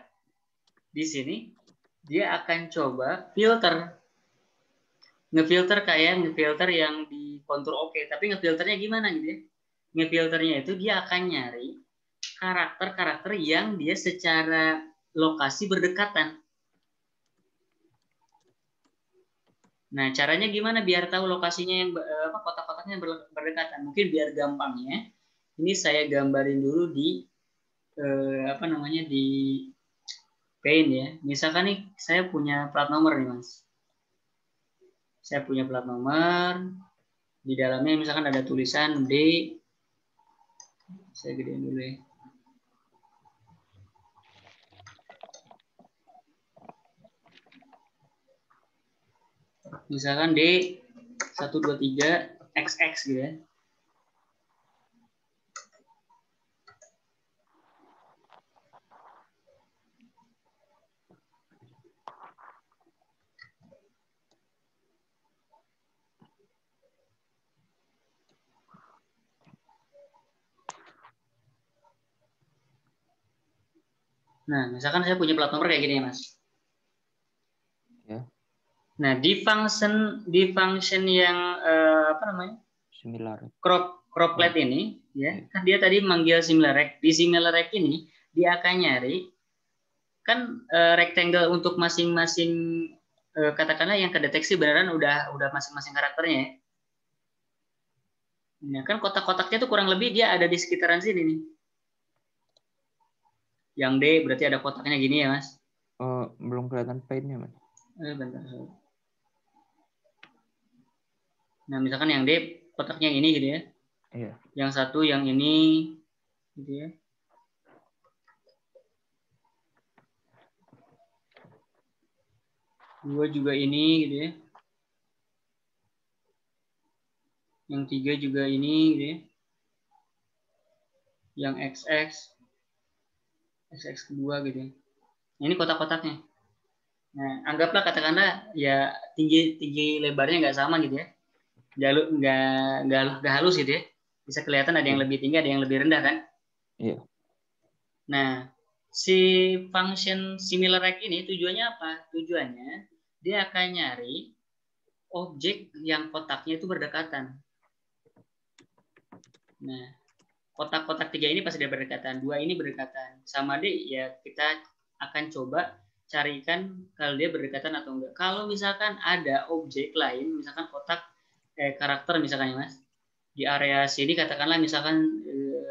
Speaker 1: di sini dia akan coba filter. Ngefilter yang di kontur oke. Tapi ngefilternya gimana gitu ya? Ngefilternya itu dia akan nyari karakter-karakter yang dia secara lokasi berdekatan. Nah, caranya gimana biar tahu lokasinya yang kotak-kotaknya berdekatan? Mungkin biar gampangnya, ini saya gambarin dulu di di Paint ya. Misalkan nih saya punya plat nomor nih, Mas. Saya punya plat nomor, di dalamnya misalkan ada tulisan D. Saya gedein dulu ya. Misalkan D 123 XX gitu ya. Nah, misalkan saya punya plat nomor kayak gini ya, Mas. Ya. Nah, di function yang similar croplet ini ya, kan dia tadi manggil similar rect. Di similar rect ini dia akan nyari kan rectangle untuk masing-masing katakanlah yang kedeteksi beneran udah masing-masing karakternya ya. Nah, kan kotak-kotaknya tuh kurang lebih dia ada di sekitaran sini nih. Yang D berarti ada kotaknya gini ya, Mas.
Speaker 2: Belum kelihatan paint-nya, Mas.
Speaker 1: Bentar. Nah, misalkan yang D kotaknya yang ini gitu ya.
Speaker 2: Iya.
Speaker 1: Yang satu yang ini gitu ya. Dua juga ini gitu ya. Yang tiga juga ini gitu ya. Yang XX kedua gitu ya. Nah, ini kotak-kotaknya. Nah, anggaplah katakanlah ya tinggi lebarnya nggak sama gitu ya. Nggak halus gitu ya. Bisa kelihatan ada yang lebih tinggi, ada yang lebih rendah kan.
Speaker 2: Iya.
Speaker 1: Nah, si function similar rect ini tujuannya apa? Tujuannya dia akan nyari objek yang kotaknya itu berdekatan. Nah, kotak-kotak tiga ini pasti dia berdekatan, dua ini berdekatan. Sama D ya kita akan coba carikan kalau dia berdekatan atau enggak. Kalau misalkan ada objek lain, misalkan kotak karakter misalkan ya Mas, di area sini katakanlah misalkan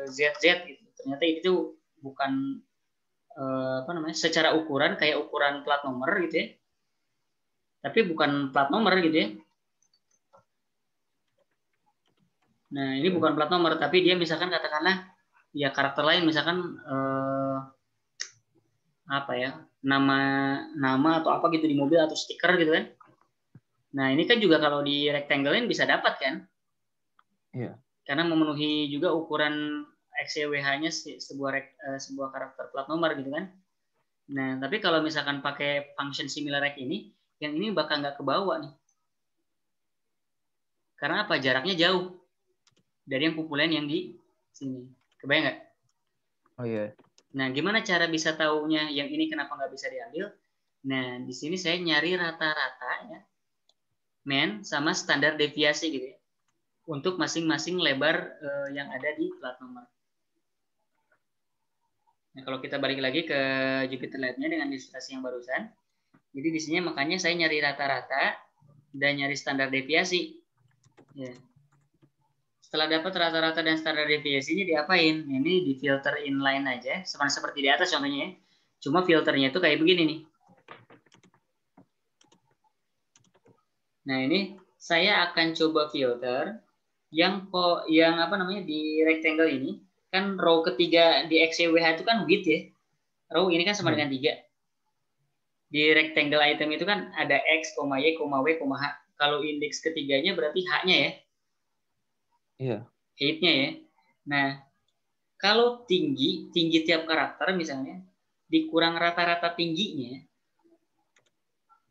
Speaker 1: ZZ gitu. Ternyata itu bukan apa namanya? Secara ukuran kayak ukuran plat nomor gitu ya. Tapi bukan plat nomor gitu ya. Nah, ini bukan plat nomor tapi dia misalkan katakanlah ya karakter lain misalkan apa ya? Nama atau apa gitu di mobil atau stiker gitu kan. Nah, ini kan juga kalau di rectangle-in bisa dapat kan?
Speaker 2: Iya.
Speaker 1: Karena memenuhi juga ukuran XCWH-nya sebuah karakter plat nomor gitu kan. Nah, tapi kalau misalkan pakai function similar rect ini, yang ini bakal nggak kebawa nih. Karena apa? Jaraknya jauh dari yang kumpulan yang di sini. Kebayang nggak?
Speaker 2: Oh iya.
Speaker 1: Nah, gimana cara bisa taunya yang ini kenapa nggak bisa diambil? Nah, di sini saya nyari rata-rata ya, sama standar deviasi gitu ya, untuk masing-masing lebar yang ada di plat nomor. Nah, kalau kita balik lagi ke Jupyter Lab-nya dengan ilustrasi yang barusan, jadi di sini makanya saya nyari rata-rata dan nyari standar deviasi. Ya. Setelah dapat rata-rata dan standar deviasinya diapain? Ini di filter inline aja, sama seperti di atas contohnya ya. Cuma filternya itu kayak begini nih. Nah, ini saya akan coba filter yang apa namanya di rectangle ini kan row ketiga di XCWH itu kan width ya. Row ini kan sama dengan 3. Di rectangle item itu kan ada X, Y, W, H. Kalau indeks ketiganya berarti H-nya ya.
Speaker 2: Iya.
Speaker 1: Height-nya ya. Nah, kalau tinggi tiap karakter misalnya, dikurang rata-rata tingginya,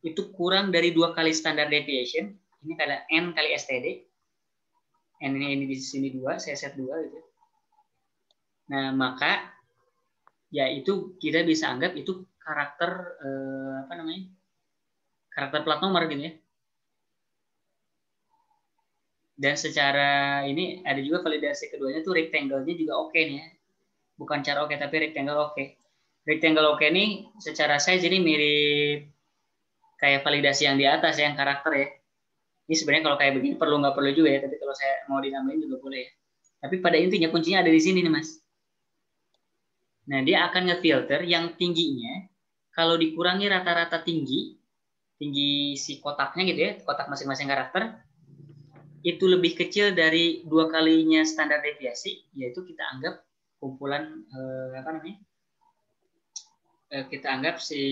Speaker 1: itu kurang dari 2 kali standard deviation. Ini ada N kali STD. N ini di sini 2, saya set 2 gitu. Nah, maka ya itu kita bisa anggap itu karakter apa namanya? Karakter plat nomor gitu ya. Dan secara ini ada juga validasi keduanya tuh rectangle-nya juga oke nih ya. Bukan cara oke tapi rectangle oke. Rectangle oke nih secara size ini mirip kayak validasi yang di atas ya, yang karakter ya. Ini sebenarnya kalau kayak begini perlu nggak perlu juga ya, tapi kalau saya mau dinamain juga boleh ya. Tapi pada intinya kuncinya ada di sini nih Mas. Nah, dia akan ngefilter yang tingginya kalau dikurangi rata-rata tinggi si kotaknya gitu ya, kotak masing-masing karakter, itu lebih kecil dari 2 kalinya standar deviasi, yaitu kita anggap kumpulan apa namanya? Kita anggap si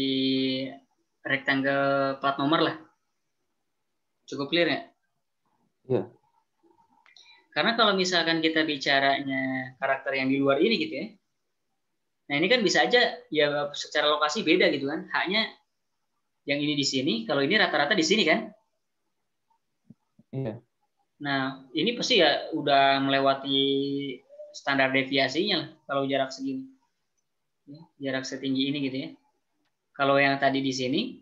Speaker 1: rectangle plat nomor lah. Cukup clear ya?
Speaker 2: Iya.
Speaker 1: Karena kalau misalkan kita bicaranya karakter yang di luar ini gitu ya, nah ini kan bisa aja ya secara lokasi beda gitu kan. Haknya yang ini di sini, kalau ini rata-rata di sini kan.
Speaker 2: Iya.
Speaker 1: Nah, ini pasti ya udah melewati standar deviasinya lah kalau jarak segini. Jarak setinggi ini gitu ya. Kalau yang tadi di sini,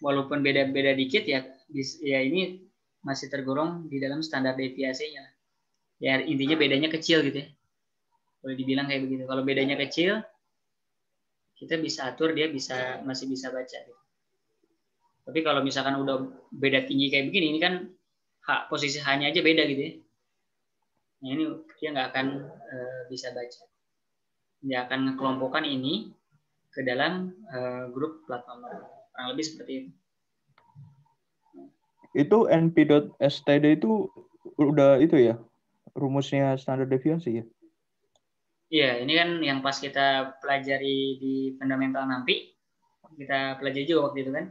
Speaker 1: walaupun beda-beda dikit ya, ini masih tergolong di dalam standar deviasinya. Ya intinya bedanya kecil gitu ya. Boleh dibilang kayak begitu. Kalau bedanya kecil, kita bisa atur dia masih bisa baca. Gitu. Tapi kalau misalkan udah beda tinggi kayak begini, ini kan posisi hanya aja beda gitu ya. Nah ini dia nggak akan bisa baca. Dia akan ngekelompokkan ini ke dalam grup plat nomor. Kurang lebih seperti itu.
Speaker 2: itu np.std itu udah itu ya, rumusnya standar deviasi ya?
Speaker 1: Iya, ini kan yang pas kita pelajari di fundamental NAMPI, kita pelajari juga waktu itu kan.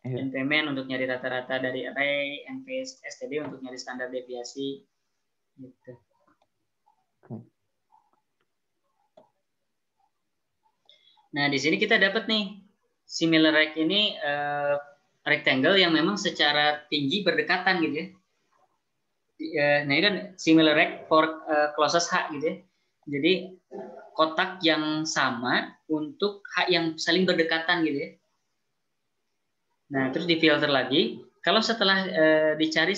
Speaker 2: Iya.
Speaker 1: NPMN untuk nyari rata-rata dari array, NP-STD untuk nyari standar deviasi. Gitu. Nah, di sini kita dapat nih, similar rect ini rectangle yang memang secara tinggi berdekatan gitu ya. Nah, ini kan similar rect for closest H gitu ya. Jadi kotak yang sama untuk H yang saling berdekatan gitu ya. Nah, terus difilter lagi. Kalau setelah dicari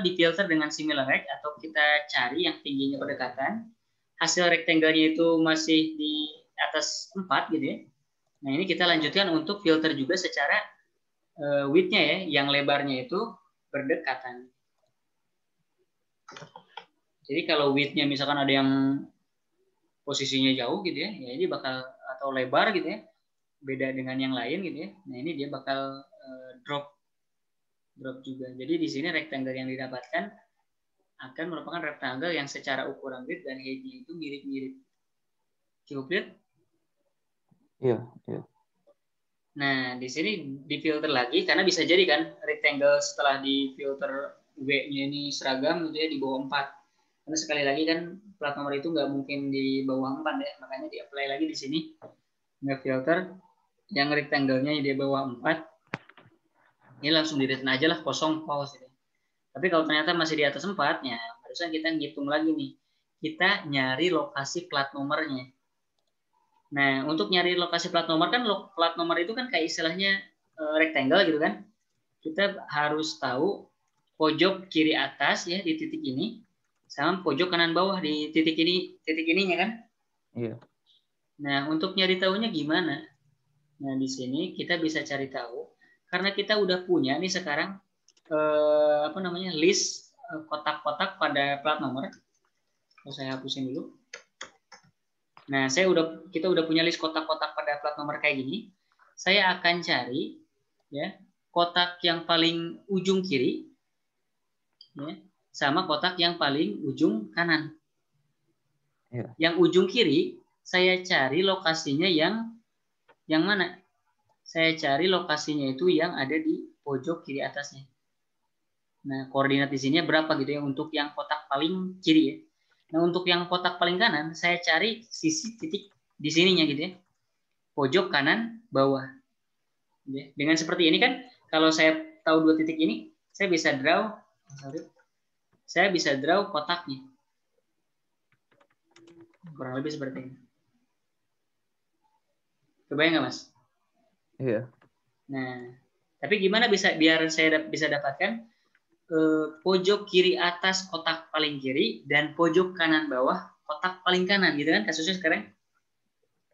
Speaker 1: difilter dengan similar rect atau kita cari yang tingginya berdekatan, hasil rectangle-nya itu masih di atas 4 gitu ya. Nah, ini kita lanjutkan untuk filter juga secara width-nya ya, yang lebarnya itu berdekatan. Jadi kalau width-nya misalkan ada yang posisinya jauh gitu ya, ya ini bakal atau lebar gitu ya, beda dengan yang lain gitu ya. Nah, ini dia bakal drop juga. Jadi di sini rectangle yang didapatkan akan merupakan rectangle yang secara ukuran width dan height-nya itu mirip-mirip. Cukup lihat?
Speaker 2: Iya, iya.
Speaker 1: Nah, di sini difilter lagi karena bisa jadi kan rectangle setelah difilter W-nya ini seragam gitu ya di bawah 4. Karena sekali lagi kan plat nomor itu nggak mungkin di bawah 4 ya, makanya di-apply lagi di sini. Nggak filter yang rectangle-nya di bawah 4. Ini langsung di-return aja lah kosong false gitu. Tapi kalau ternyata masih di atas 4, ya harusnya kita ngitung lagi nih. Kita nyari lokasi plat nomornya. Nah, untuk nyari lokasi plat nomor kan plat nomor itu kan kayak istilahnya rectangle gitu kan. Kita harus tahu pojok kiri atas ya di titik ini sama pojok kanan bawah di titik ininya kan.
Speaker 2: Iya.
Speaker 1: Nah, untuk nyari tahunya gimana? Nah, di sini kita bisa cari tahu karena kita udah punya nih sekarang list kotak-kotak pada plat nomor. Saya hapusin dulu. Nah, kita udah punya list kotak-kotak pada plat nomor kayak gini. Saya akan cari ya kotak yang paling ujung kiri ya, sama kotak yang paling ujung kanan.
Speaker 2: Ya.
Speaker 1: Yang ujung kiri saya cari lokasinya yang mana? Saya cari lokasinya itu yang ada di pojok kiri atasnya. Nah, koordinat di sini berapa gitu ya untuk yang kotak paling kiri ya. Nah, untuk yang kotak paling kanan saya cari sisi titik di sininya gitu ya. Pojok kanan bawah. Dengan seperti ini kan kalau saya tahu 2 titik ini, saya bisa draw kotaknya. Kurang lebih seperti ini. Kebayang nggak, Mas?
Speaker 2: Iya.
Speaker 1: Nah, tapi gimana biar saya bisa dapatkan pojok kiri atas kotak paling kiri dan pojok kanan bawah kotak paling kanan gitu kan kasusnya sekarang.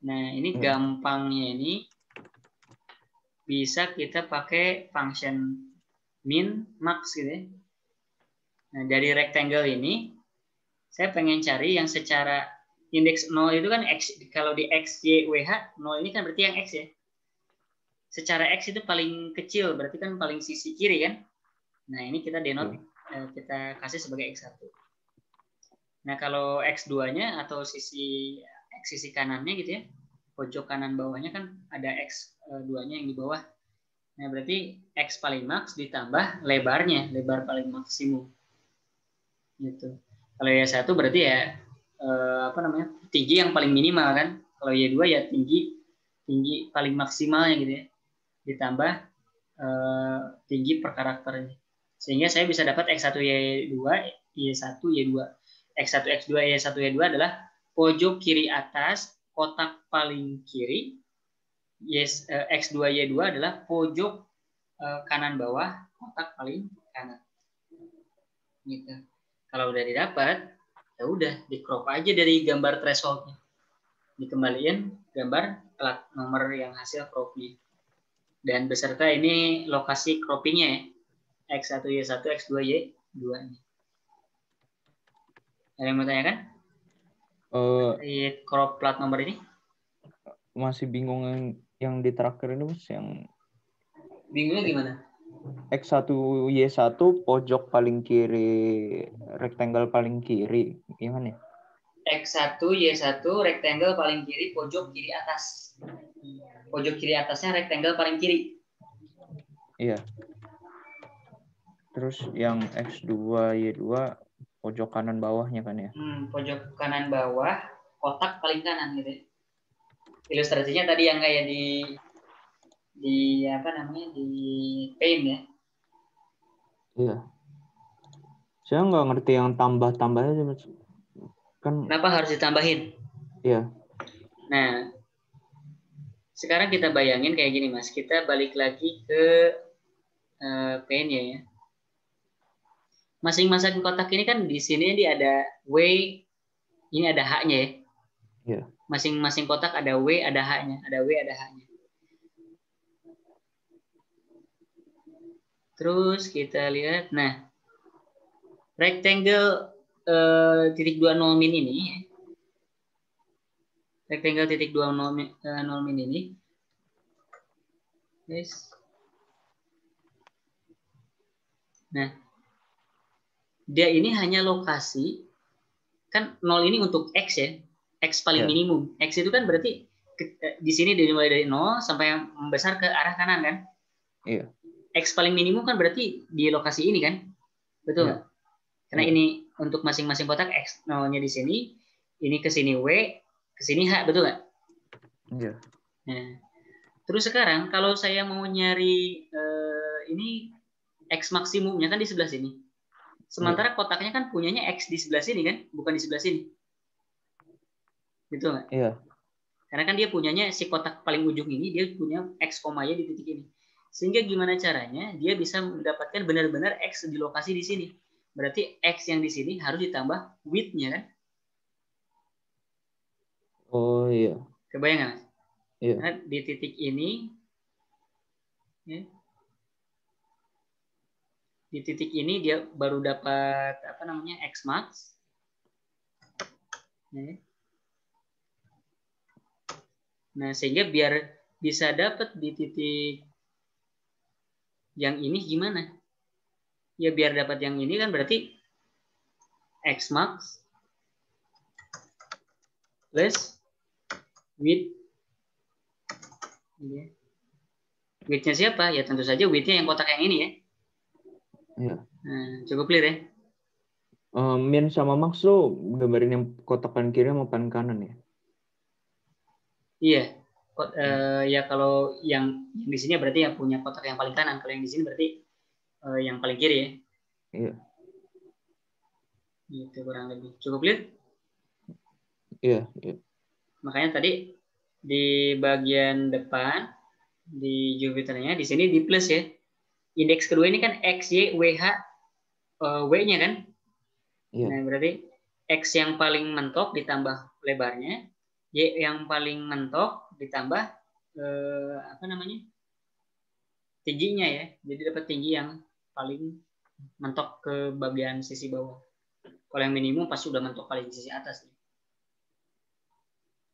Speaker 1: Nah, ini gampangnya ini bisa kita pakai function min max gitu ya. Nah, dari rectangle ini saya pengen cari yang secara indeks 0 itu kan X, kalau di X, Y, WH 0 ini kan berarti yang X ya. Secara X itu paling kecil, berarti kan paling sisi kiri kan. Nah, ini kita denote, kita kasih sebagai X1. Nah, kalau X2-nya atau sisi kanannya gitu ya, pojok kanan bawahnya kan ada X2-nya yang di bawah. Nah, berarti X paling max ditambah lebarnya, lebar paling maksimum. Gitu. Kalau Y1 berarti ya tinggi yang paling minimal kan. Kalau Y2 ya tinggi paling maksimalnya gitu ya. Ditambah tinggi per karakternya. Sehingga saya bisa dapat X1 Y2, Y1 Y2. X1 X2 Y1 Y2 adalah pojok kiri atas kotak paling kiri. X2 Y2 adalah pojok kanan bawah kotak paling kanan. Gitu. Kalau udah didapat, ya udah di crop aja dari gambar thresholdnya, dikembaliin gambar plat nomor yang hasil cropnya, dan beserta ini lokasi croppingnya ya, X1 Y1 X2 Y2 nih. Ada yang mau tanyakan? Crop plat nomor ini?
Speaker 2: Masih bingung yang di terakhir ini Mas, yang
Speaker 1: bingungnya gimana?
Speaker 2: X1 Y1 pojok paling kiri, rectangle paling kiri, gimana ya?
Speaker 1: X1 Y1 rectangle paling kiri pojok kiri atas. Pojok kiri atasnya rectangle paling kiri.
Speaker 2: Iya. Terus yang X2 Y2 pojok kanan bawahnya kan ya?
Speaker 1: Pojok kanan bawah, kotak paling kanan gitu. Ilustrasinya tadi yang kayak di apa namanya, di Paint ya.
Speaker 2: Iya. Saya nggak ngerti yang tambah-tambahnya sih, Mas. Kan
Speaker 1: Kenapa harus ditambahin?
Speaker 2: iya.
Speaker 1: Nah, sekarang kita bayangin kayak gini, Mas. Kita balik lagi ke Paint ya. Masing-masing kotak ini kan di sini dia ada W, ini ada H-nya ya.
Speaker 2: Iya.
Speaker 1: Masing-masing kotak ada W, ada H-nya. Ada W, ada H-nya. Terus kita lihat, nah, rectangle titik 20 min ini, rectangle titik 20 min ini, yes. Nah, dia ini hanya lokasi, kan 0 ini untuk X ya, X paling minimum. X itu kan berarti di sini dimulai dari 0 sampai membesar ke arah kanan kan?
Speaker 2: Iya.
Speaker 1: X paling minimum kan berarti di lokasi ini kan? Betul nggak? Karena ini untuk masing-masing kotak X 0-nya di sini, ini ke sini W, ke sini H, betul nggak?
Speaker 2: Iya.
Speaker 1: Nah, terus sekarang kalau saya mau nyari ini X maksimumnya kan di sebelah sini. Sementara kotaknya kan punyanya X di sebelah sini kan, bukan di sebelah sini. Betul nggak?
Speaker 2: Iya.
Speaker 1: Karena kan dia punyanya si kotak paling ujung ini, dia punya X komanya di titik ini. Sehingga gimana caranya dia bisa mendapatkan benar-benar X di lokasi di sini. Berarti X yang di sini harus ditambah width-nya kan?
Speaker 2: Oh iya.
Speaker 1: Kebayang nggak, Mas?
Speaker 2: Iya.
Speaker 1: Karena di titik ini, ya, di titik ini dia baru dapat apa namanya X max. Ya. Nah, sehingga biar bisa dapat di titik yang ini gimana? Ya biar dapat yang ini kan berarti X max plus width. Ya. Width-nya siapa? Ya tentu saja width-nya yang kotak yang ini ya.
Speaker 2: Iya.
Speaker 1: Nah, cukup clear ya?
Speaker 2: Min sama max tuh gambarin yang kotak paling kiri sama paling kanan ya?
Speaker 1: Iya. Ya kalau yang di sini berarti yang punya kotak yang paling kanan. Kalau yang di sini berarti yang paling kiri ya.
Speaker 2: Iya.
Speaker 1: Gitu kurang lebih. Cukup clear?
Speaker 2: Iya. Iya.
Speaker 1: Makanya tadi di bagian depan di Jupiternya di sini di plus ya. Indeks kedua ini kan X, Y, WH, W-nya kan.
Speaker 2: Iya.
Speaker 1: Nah, berarti X yang paling mentok ditambah lebarnya, Y yang paling mentok ditambah apa namanya? Tingginya ya. Jadi dapat tinggi yang paling mentok ke bagian sisi bawah. Kalau yang minimum pasti udah mentok paling di sisi atas.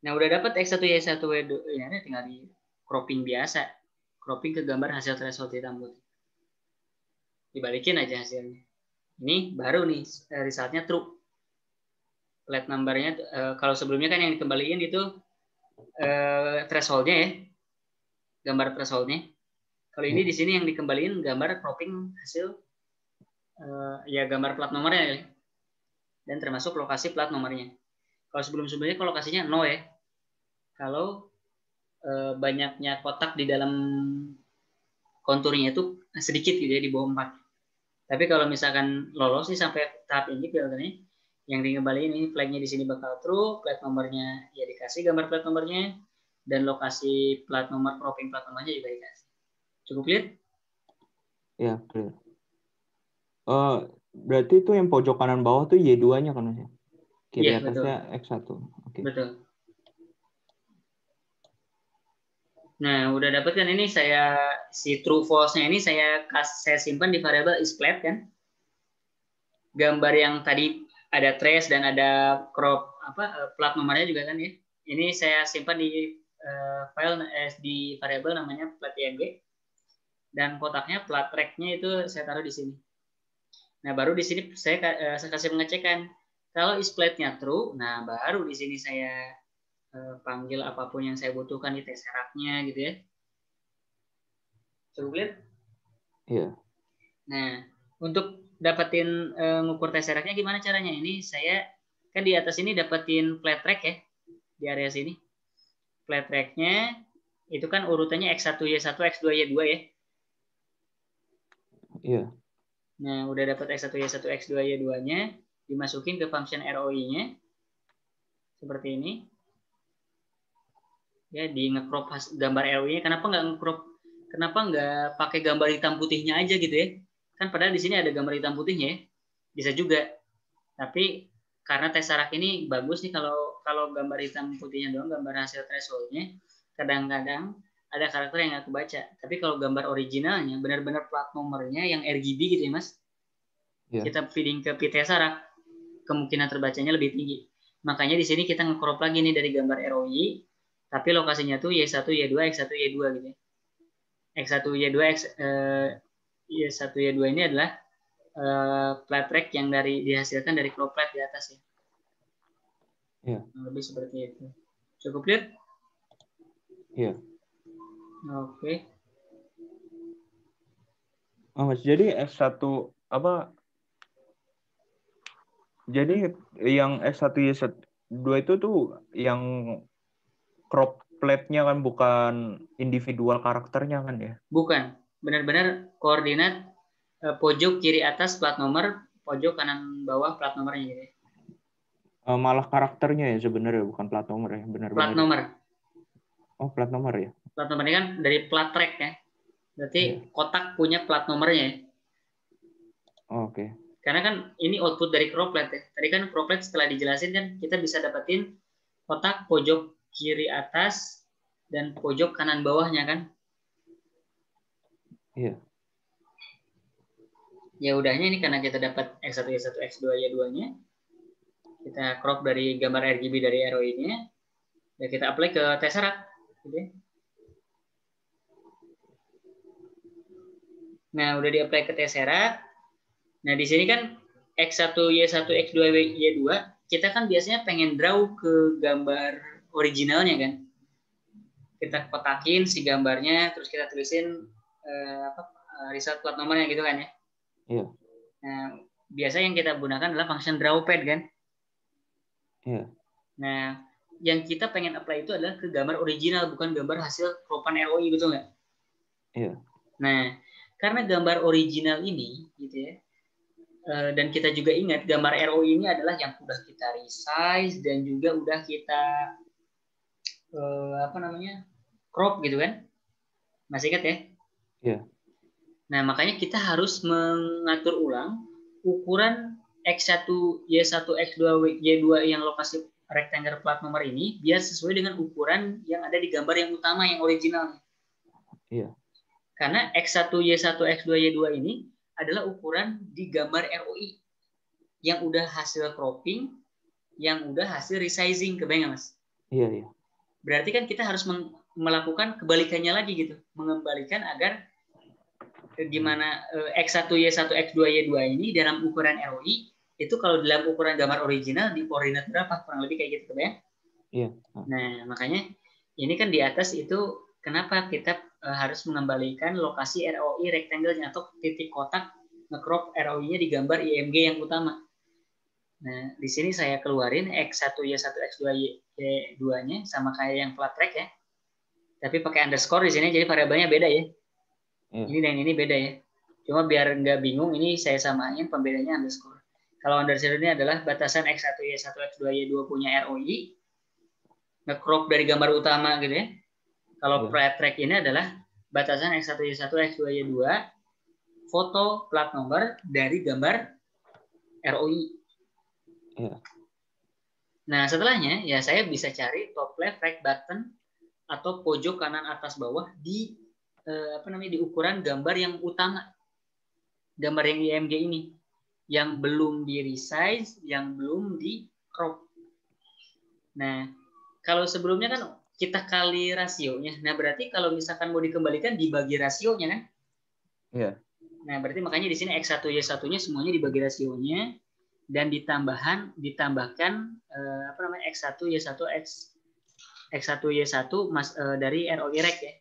Speaker 1: Nah, udah dapat X1 Y1 W2 ya, tinggal di cropping biasa. Cropping ke gambar hasil threshold hitam putih. Dibalikin aja hasilnya. Ini baru nih resultnya true. Flat numbernya kalau sebelumnya kan yang dikembaliin itu thresholdnya ya, gambar thresholdnya. Kalau ini di sini yang dikembaliin gambar cropping hasil ya gambar plat nomornya ya. Dan termasuk lokasi plat nomornya. Kalau sebelum-sebelumnya kalau lokasinya 0 ya. Kalau banyaknya kotak di dalam konturnya itu sedikit gitu ya di bawah 4. Tapi kalau misalkan lolos sih sampai tahap ini filternya, yang dikembaliin ini flagnya di sini bakal true, plat nomornya ya dikasih gambar plat nomornya, dan lokasi plat nomor cropping plat nomornya juga dikasih. Cukup clear?
Speaker 2: Ya, clear. Berarti itu yang pojok kanan bawah tuh Y2-nya kan Mas? Kiri
Speaker 1: Iya,
Speaker 2: atasnya
Speaker 1: betul.
Speaker 2: X1. Okay.
Speaker 1: Betul. Nah, udah dapet kan ini saya si true false-nya ini saya simpan di variabel isPlat kan. Gambar yang tadi ada trace dan ada crop plat nomornya juga kan ya. Ini saya simpan di file di variabel namanya plat.img. dan kotaknya plat tracknya itu saya taruh di sini. Nah, baru di sini saya kasih pengecekan. Kalau is plate-nya true, nah baru di sini saya panggil apapun yang saya butuhkan di Tesseractnya gitu ya. Cukup clear?
Speaker 2: Iya.
Speaker 1: Nah, untuk dapetin ngukur Tesseractnya gimana caranya? Ini saya kan di atas ini dapetin flat track ya di area sini. Flat track-nya itu kan urutannya X1, Y1, X2, Y2 ya.
Speaker 2: Iya.
Speaker 1: Nah, udah dapat X1, Y1, X2, Y2-nya, dimasukin ke function ROI-nya seperti ini. Ya, di nge-crop gambar ROI-nya. Kenapa nggak nge-crop? Kenapa nggak pakai gambar hitam putihnya aja gitu ya? Kan padahal di sini ada gambar hitam putihnya ya. Bisa juga. Tapi karena Tesseract ini bagus nih kalau gambar hitam putihnya doang, gambar hasil threshold-nya, kadang-kadang ada karakter yang nggak kebaca. Tapi kalau gambar originalnya, benar-benar plat nomornya yang RGB gitu ya mas, kita feeding ke Tesseract, kemungkinan terbacanya lebih tinggi. Makanya di sini kita nge-crop lagi nih dari gambar ROI, tapi lokasinya tuh Y1, Y2, X1, Y2 gitu ya. X1, Y2, Y1, Y2 ini adalah plat track yang dihasilkan dari crop plat di atas ya.
Speaker 2: Iya.
Speaker 1: Lebih seperti itu. Cukup clear?
Speaker 2: Iya.
Speaker 1: Oke.
Speaker 2: Oh, Mas, jadi S1 apa? Jadi yang S1 Y2 itu tuh yang crop plate-nya kan bukan individual karakternya kan ya?
Speaker 1: Bukan. Benar-benar koordinat pojok kiri atas plat nomor, pojok kanan bawah plat nomornya gitu.
Speaker 2: Malah karakternya ya sebenarnya bukan plat nomor ya,
Speaker 1: Plat
Speaker 2: benar-benar.
Speaker 1: nomor.
Speaker 2: Oh, plat nomor ya.
Speaker 1: Plat nomor ini kan dari plat track ya. Berarti kotak punya plat nomornya ya.
Speaker 2: Oh, oke.
Speaker 1: Karena kan ini output dari croplet ya. Tadi kan croplet setelah dijelasin kan kita bisa dapetin kotak pojok kiri atas dan pojok kanan bawahnya kan.
Speaker 2: Iya.
Speaker 1: Ya udahnya ini karena kita dapat X1, Y1, X2, Y2-nya. Kita crop dari gambar RGB dari ROI-nya. Dan kita apply ke Tesseract. Gitu ya. Nah, udah di-apply ke Tesseract. Nah, di sini kan X1, Y1, X2, Y2, kita kan biasanya pengen draw ke gambar originalnya kan. Kita kotakin si gambarnya, terus kita tulisin result plat nomornya gitu kan ya.
Speaker 2: Iya.
Speaker 1: Nah, biasa yang kita gunakan adalah function drawpad kan.
Speaker 2: Iya.
Speaker 1: Nah, yang kita pengen apply itu adalah ke gambar original, bukan gambar hasil cropan ROI, betul nggak?
Speaker 2: Iya.
Speaker 1: Nah, karena gambar original ini, gitu ya, dan kita juga ingat gambar ROI ini adalah yang udah kita resize dan juga udah kita crop gitu kan, masih ingat ya?
Speaker 2: Iya.
Speaker 1: Nah makanya kita harus mengatur ulang ukuran X1, Y1, X2, Y2 yang lokasi rectangle plat nomor ini biar sesuai dengan ukuran yang ada di gambar yang utama yang original.
Speaker 2: Iya.
Speaker 1: Karena X1, Y1, X2, Y2 ini adalah ukuran di gambar ROI yang udah hasil cropping, yang udah hasil resizing, kebayang Mas?
Speaker 2: Iya, iya.
Speaker 1: Berarti kan kita harus melakukan kebalikannya lagi gitu, mengembalikan agar gimana X1, Y1, X2, Y2 ini dalam ukuran ROI itu kalau dalam ukuran gambar original di koordinat berapa, kurang lebih kayak gitu ya.
Speaker 2: Iya.
Speaker 1: Nah, makanya ini kan di atas itu kenapa kita harus mengembalikan lokasi ROI rectangle-nya atau titik kotak nge-crop ROI-nya di gambar IMG yang utama. Nah, di sini saya keluarin X1, Y1, X2, Y2-nya sama kayak yang flat track ya. Tapi pakai underscore di sini jadi variabelnya beda ya. Ini dan ini beda ya. Cuma biar nggak bingung, ini saya samain pembedanya underscore. Kalau underscore ini adalah batasan X1, Y1, X2, Y2 punya ROI, nge-crop dari gambar utama gitu ya. Kalau plat track ini adalah batasan X1, Y1, X2, Y2, foto plat nomor dari gambar ROI. Nah, setelahnya ya saya bisa cari top left right button atau pojok kanan atas bawah di di ukuran gambar yang utama. Gambar yang IMG ini yang belum di resize, yang belum di crop. Nah, kalau sebelumnya kan kita kali rasionya. Nah, berarti kalau misalkan mau dikembalikan dibagi rasionya kan?
Speaker 2: Iya.
Speaker 1: Nah, berarti makanya di sini X1 Y1-nya semuanya dibagi rasionya dan ditambahkan apa namanya X1 Y1 X1 Y1 dari ROI rek ya.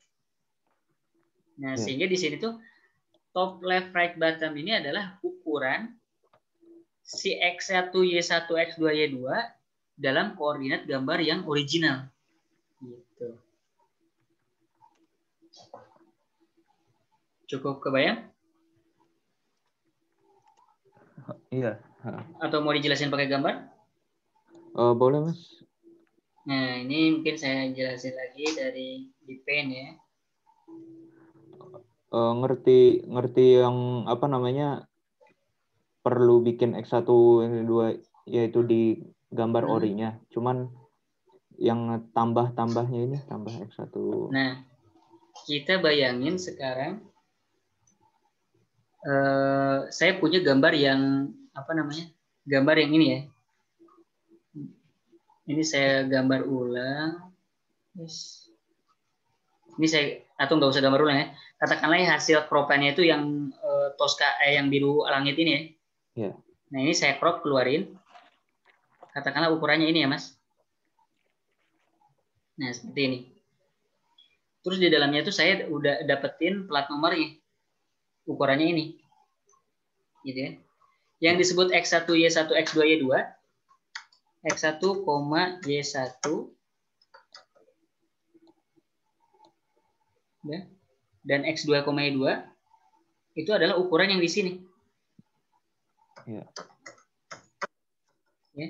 Speaker 1: Nah,
Speaker 2: Iya.
Speaker 1: sehingga di sini tuh top left right bottom ini adalah ukuran si X1 Y1 X2 Y2 dalam koordinat gambar yang original. Gitu. Cukup kebayang?
Speaker 2: Iya.
Speaker 1: Atau mau dijelasin pakai gambar?
Speaker 2: Boleh, Mas.
Speaker 1: Nah, ini mungkin saya jelasin lagi dari di pen ya.
Speaker 2: Ngerti yang apa namanya perlu bikin X1 2 yaitu di gambar orinya. Cuman yang tambah-tambahnya ini tambah X1.
Speaker 1: Nah, kita bayangin sekarang saya punya gambar yang apa namanya? Gambar yang ini ya. Ini saya gambar ulang. Ini saya atau nggak usah gambar ulang ya. Katakanlah hasil cropannya itu yang Tosca yang biru langit ini ya.
Speaker 2: Yeah.
Speaker 1: Nah, ini saya crop keluarin. Katakanlah ukurannya ini ya, Mas. Nah, seperti ini. Terus di dalamnya itu saya udah dapetin plat nomornya. Ukurannya ini. Gitu ya. Yang disebut X1, Y1, X2, Y2. X1, Y1. Ya. Dan X2, Y2 itu adalah ukuran yang di sini.
Speaker 2: Yeah.
Speaker 1: Ya.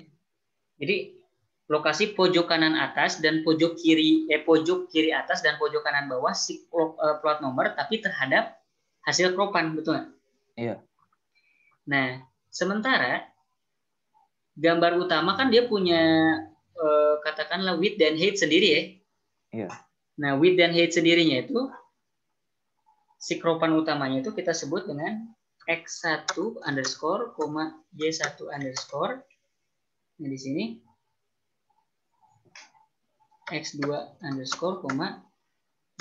Speaker 1: Jadi lokasi pojok kanan atas dan pojok kiri atas dan pojok kanan bawah si plat nomor tapi terhadap hasil kropan, betul nggak?
Speaker 2: Iya.
Speaker 1: Nah, sementara gambar utama kan dia punya katakanlah width dan height sendiri ya.
Speaker 2: Iya.
Speaker 1: Nah, width dan height sendirinya itu si kropan utamanya itu kita sebut dengan X1 underscore, Y1 underscore. Nah, di sini X2 underscore,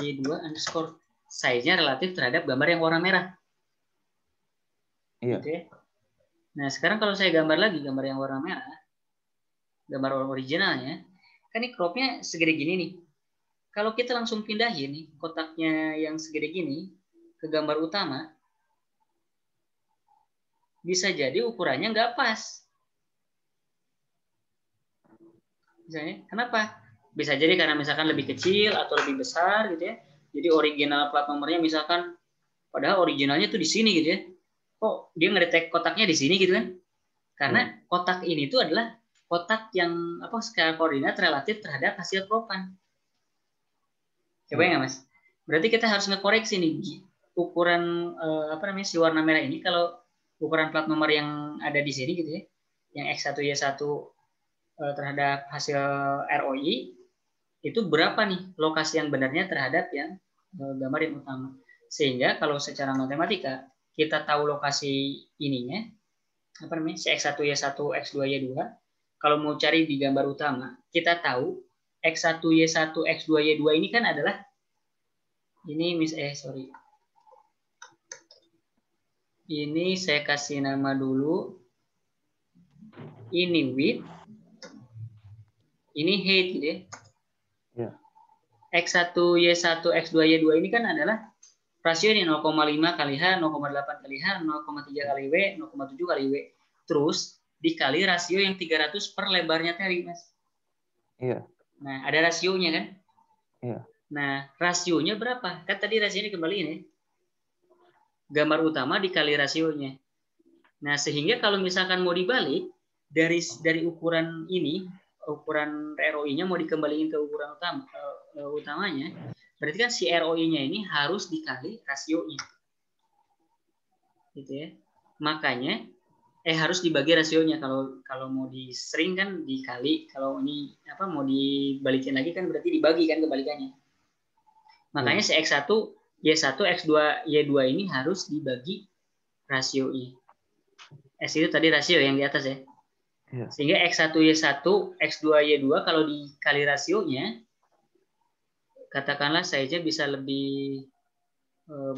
Speaker 1: Y2 underscore. Size-nya relatif terhadap gambar yang warna merah.
Speaker 2: Iya.
Speaker 1: Gitu ya. Nah, sekarang kalau saya gambar lagi gambar yang warna merah, gambar originalnya, kan ini cropnya segede gini nih. Kalau kita langsung pindahin nih kotaknya yang segede gini ke gambar utama, bisa jadi ukurannya nggak pas. Misalnya, kenapa? Bisa jadi karena misalkan lebih kecil atau lebih besar gitu ya. Jadi original plat nomornya misalkan, padahal originalnya tuh di sini gitu ya. Kok dia ngedetek kotaknya di sini gitu kan? Karena kotak ini tuh adalah kotak yang apa skala koordinat relatif terhadap hasil cropan. Coba ya Mas. Berarti kita harus ngekoreksi nih ukuran apa namanya si warna merah ini kalau ukuran plat nomor yang ada di sini gitu ya. Yang X1 Y1 terhadap hasil ROI itu berapa nih lokasi yang benarnya terhadap yang gambar yang utama. Sehingga kalau secara matematika kita tahu lokasi ininya apa namanya si X1 Y1 X2 Y2 kalau mau cari di gambar utama kita tahu X1 Y1 X2 Y2 ini kan adalah ini ini saya kasih nama dulu ini width ini height gitu ya.
Speaker 2: Yeah.
Speaker 1: X1 Y1 X2 Y2 ini kan adalah rasio ini 0,5 kali H, 0,8 kali H, 0,3 kali W, 0,7 kali W. Terus dikali rasio yang 300 per lebarnya tadi, Mas.
Speaker 2: Iya.
Speaker 1: Nah, ada rasionya kan?
Speaker 2: Iya.
Speaker 1: Nah, rasionya berapa? Kan tadi rasionya dikembaliin ya. Gambar utama dikali rasionya. Nah, sehingga kalau misalkan mau dibalik, dari ukuran ini, ukuran ROI-nya mau dikembaliin ke ukuran utamanya, berarti kan si ROI-nya ini harus dikali rasionya. Gitu ya. Makanya harus dibagi rasionya kalau mau disering kan dikali, kalau ini apa mau dibalikin lagi kan berarti dibagi kan kebalikannya. Makanya si X1 Y1 X2 Y2 ini harus dibagi rasionya. S itu tadi rasio yang di atas ya. Sehingga X1 Y1 X2 Y2 kalau dikali rasionya katakanlah size-nya bisa lebih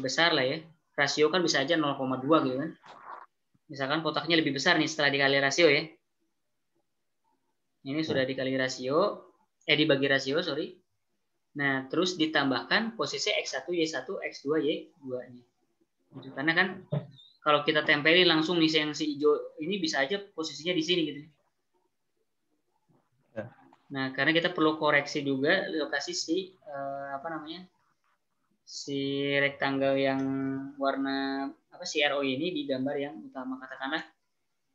Speaker 1: besar lah ya. rasio kan bisa aja 0,2 gitu kan. Misalkan kotaknya lebih besar nih setelah dikali rasio ya. Ini sudah dikali rasio, dibagi rasio, sorry. Nah, terus ditambahkan posisi X1, Y1, X2, Y2-nya. Gitu. Karena kan kalau kita tempelin langsung nih yang si hijau ini bisa aja posisinya di sini gitu.
Speaker 2: Ya.
Speaker 1: Nah, karena kita perlu koreksi juga lokasi si si rectangle yang warna si RO ini di gambar yang utama, katakanlah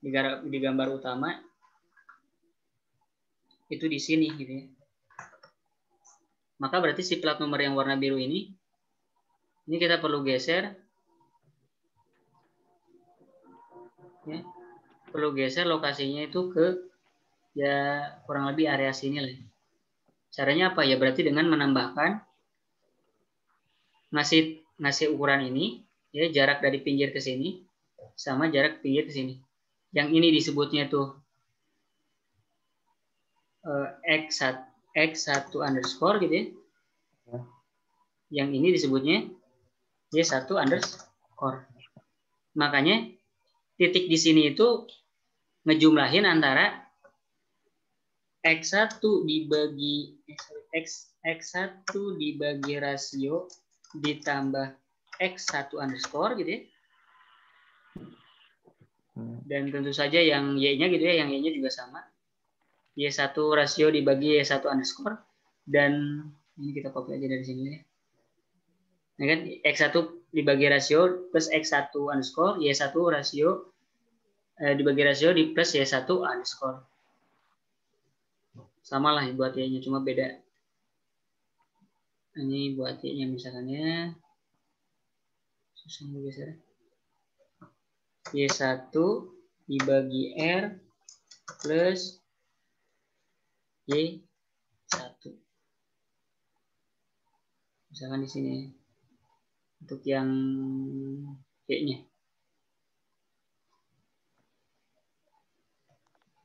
Speaker 1: di gambar utama itu di sini gitu ya. Maka berarti si plat nomor yang warna biru ini kita perlu geser ya. Perlu geser lokasinya itu ke ya kurang lebih area sini lah. Caranya apa ya? Berarti dengan menambahkan ngasih ukuran ini ya, jarak dari pinggir ke sini sama jarak pinggir ke sini. Yang ini disebutnya tuh X1 underscore gitu ya. Yang ini disebutnya Y1 underscore. Makanya titik di sini itu ngejumlahin antara X1 dibagi X1 dibagi rasio ditambah X1 underscore gitu ya. Dan tentu saja yang Y-nya gitu ya, yang Y-nya juga sama. Y1 rasio dibagi Y1 underscore. Dan ini kita copy aja dari sini ya. Nah kan, X1 dibagi rasio plus X1 underscore, Y1 rasio dibagi rasio di plus Y1 underscore. Sama lah buat Y-nya, cuma beda. Ini buat Y-nya misalkannya. Susah geser. Y1 dibagi R plus Y1. Misalkan di sini. Untuk yang Y-nya.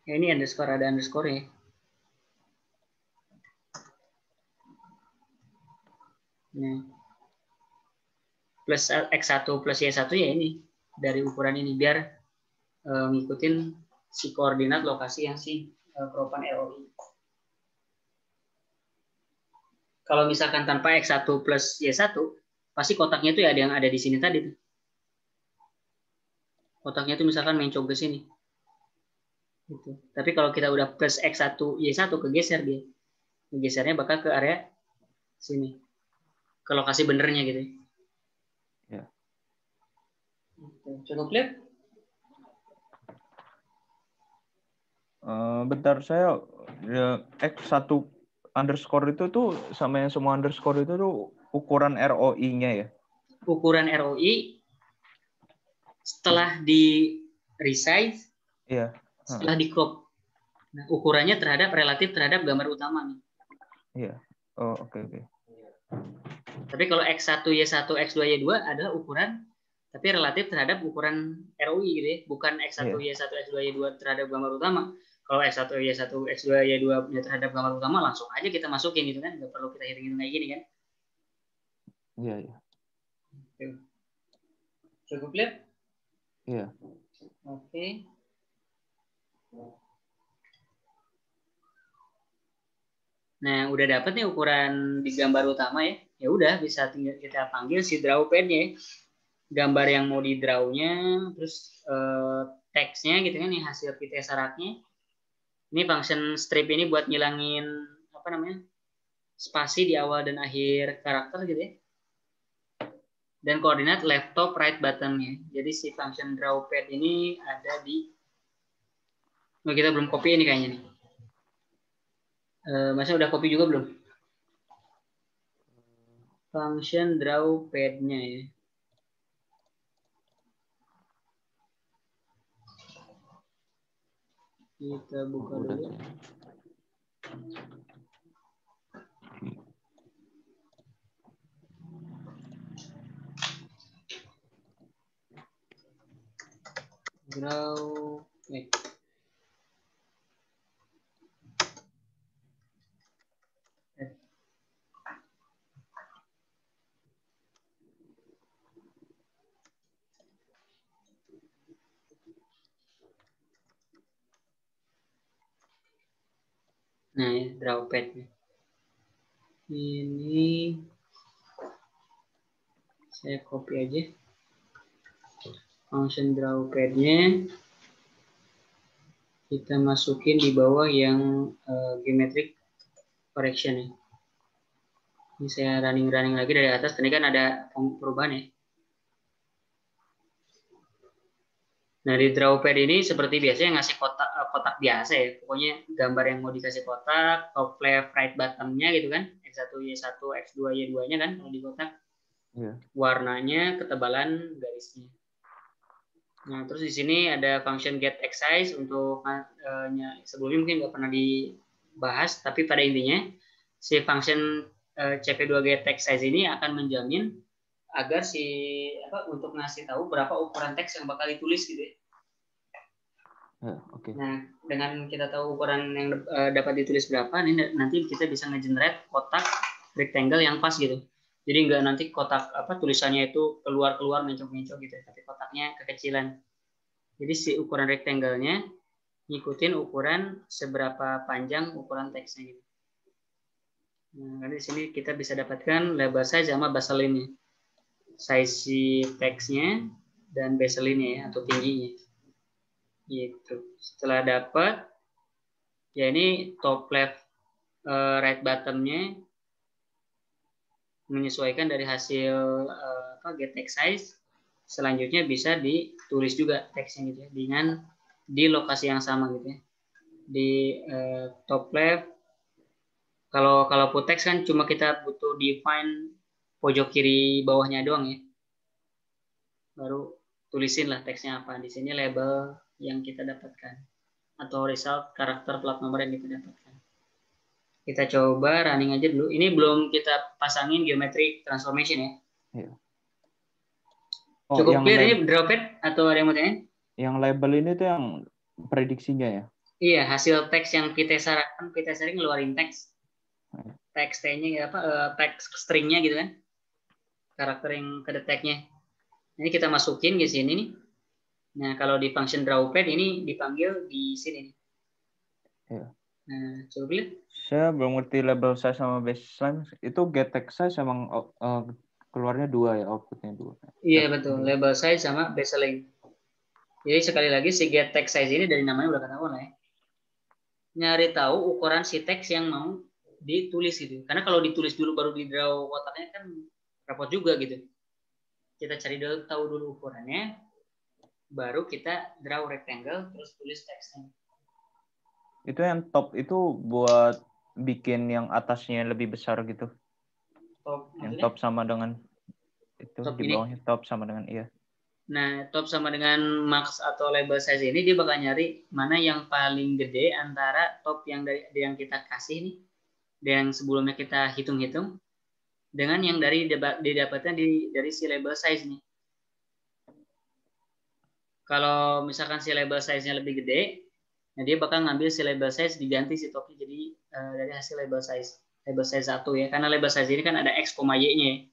Speaker 1: Ya, ini underscore, ada underscore ya. Nah. Plus X1 plus Y1 ya ini. Dari ukuran ini. Biar ngikutin si koordinat lokasi yang si keropan ROI. Kalau misalkan tanpa X1 plus Y1, pasti kotaknya itu ya ada yang ada di sini tadi tuh. Kotaknya itu misalkan mencong ke sini. Gitu. Tapi kalau kita udah plus X1 Y1 kegeser dia. Gesernya bakal ke area sini. Ke lokasi benernya gitu.
Speaker 2: Ya.
Speaker 1: Cukup clear?
Speaker 2: Bentar, saya X1 underscore itu tuh sama yang semua underscore itu tuh ukuran ROI-nya ya?
Speaker 1: Ukuran ROI setelah di resize,
Speaker 2: Iya.
Speaker 1: setelah di crop. Nah, ukurannya relatif terhadap gambar utama nih.
Speaker 2: Iya. Oh, oke.
Speaker 1: Tapi kalau X1, Y1, X2, Y2 adalah ukuran tapi relatif terhadap ukuran ROI gitu ya. Bukan X1, Y1, X2, Y2 terhadap gambar utama. Kalau X1, Y1, X2, Y2 terhadap gambar utama langsung aja kita masukin gitu kan. Nggak perlu kita hitung-hitung kayak gini kan.
Speaker 2: Iya.
Speaker 1: Cukup clear?
Speaker 2: Iya.
Speaker 1: Oke. Nah, udah dapet nih ukuran di gambar utama ya. Ya udah bisa tinggal kita panggil si draw pad-nya ya. Gambar yang mau di draw-nya, terus teksnya gitu kan yang hasil kita syaratnya. Ini function strip ini buat ngilangin spasi di awal dan akhir karakter gitu ya. Dan koordinat left top right bottom-nya. Jadi si function draw pad ini ada di kita belum copy ini kayaknya nih. Masnya udah copy juga belum? Function draw pad-nya ya. Kita buka dulu. Draw Nah, ya, Drawpad. Ini saya copy aja. Function Drawpad-nya kita masukin di bawah yang geometric correction ya. Ini saya running lagi dari atas. Tadi kan ada perubahan ya. Nah, di Drawpad ini seperti biasanya ngasih kotak biasa ya. Pokoknya gambar yang mau dikasih kotak, top left, right bottom-nya gitu kan. X1, Y1, X2, Y2-nya kan kalau di kotak.
Speaker 2: Yeah.
Speaker 1: Warnanya, ketebalan garisnya. Nah, terus di sini ada function get text size untuk sebelumnya mungkin nggak pernah dibahas, tapi pada intinya si function CP2 get text size ini akan menjamin agar untuk ngasih tahu berapa ukuran teks yang bakal ditulis gitu ya.
Speaker 2: Okay.
Speaker 1: Nah, dengan kita tahu ukuran yang dapat ditulis berapa, nanti kita bisa nge-generate kotak rectangle yang pas gitu. Jadi nggak nanti kotak tulisannya itu keluar mencong-mencong gitu, tapi kotaknya kekecilan. Jadi si ukuran rectangle-nya ngikutin ukuran seberapa panjang ukuran teksnya gitu. Nah, di sini kita bisa dapatkan label size sama baseline-nya. Size si teksnya dan baseline-nya ya, atau tingginya. Gitu. Setelah dapat, ya ini top left right bottom-nya menyesuaikan dari hasil get text size. Selanjutnya bisa ditulis juga teksnya gitu ya, dengan di lokasi yang sama gitu ya. Di top left, kalau put text kan cuma kita butuh define pojok kiri bawahnya doang ya. Baru tulisin lah teksnya apa. Di sini label yang kita dapatkan atau result karakter plat nomor yang kita dapatkan. Kita coba running aja dulu. Ini belum kita pasangin geometric transformation ya.
Speaker 2: Yeah.
Speaker 1: Cukup clear ini Drawpad atau ada yang mau tanya?
Speaker 2: Yang label ini tuh yang prediksinya ya?
Speaker 1: Iya, hasil teks yang kita sering ngeluarin teks. Teks T-nya teks stringnya gitu kan. Karakter yang kedeteknya. Ini kita masukin di sini nih. Nah, kalau di function Drawpad ini dipanggil di sini nih.
Speaker 2: Iya.
Speaker 1: Nah, coba lihat.
Speaker 2: Saya belum ngerti label size sama baseline. Itu get text size emang keluarnya dua ya, outputnya dua.
Speaker 1: Iya betul, label size sama baseline. Jadi sekali lagi si get text size ini dari namanya udah ketahuan lah ya. Nyari tahu ukuran si teks yang mau ditulis gitu. Karena kalau ditulis dulu baru di draw kotaknya kan repot juga gitu. Kita cari dulu, tahu dulu ukurannya, baru kita draw rectangle terus tulis teksnya.
Speaker 2: Itu yang top itu buat bikin yang atasnya lebih besar gitu.
Speaker 1: Top,
Speaker 2: yang top sama dengan itu
Speaker 1: top
Speaker 2: di bawahnya ini. Top sama dengan iya.
Speaker 1: Nah, top sama dengan max atau label size ini dia bakal nyari mana yang paling gede antara top yang kita kasih nih, yang sebelumnya kita hitung-hitung, dengan yang didapatkan dari si label size nih. Kalau misalkan si label size-nya lebih gede, nah dia bakal ngambil si label size diganti si topnya jadi dari hasil label size 1 ya. Karena label size ini kan ada X, Y-nya.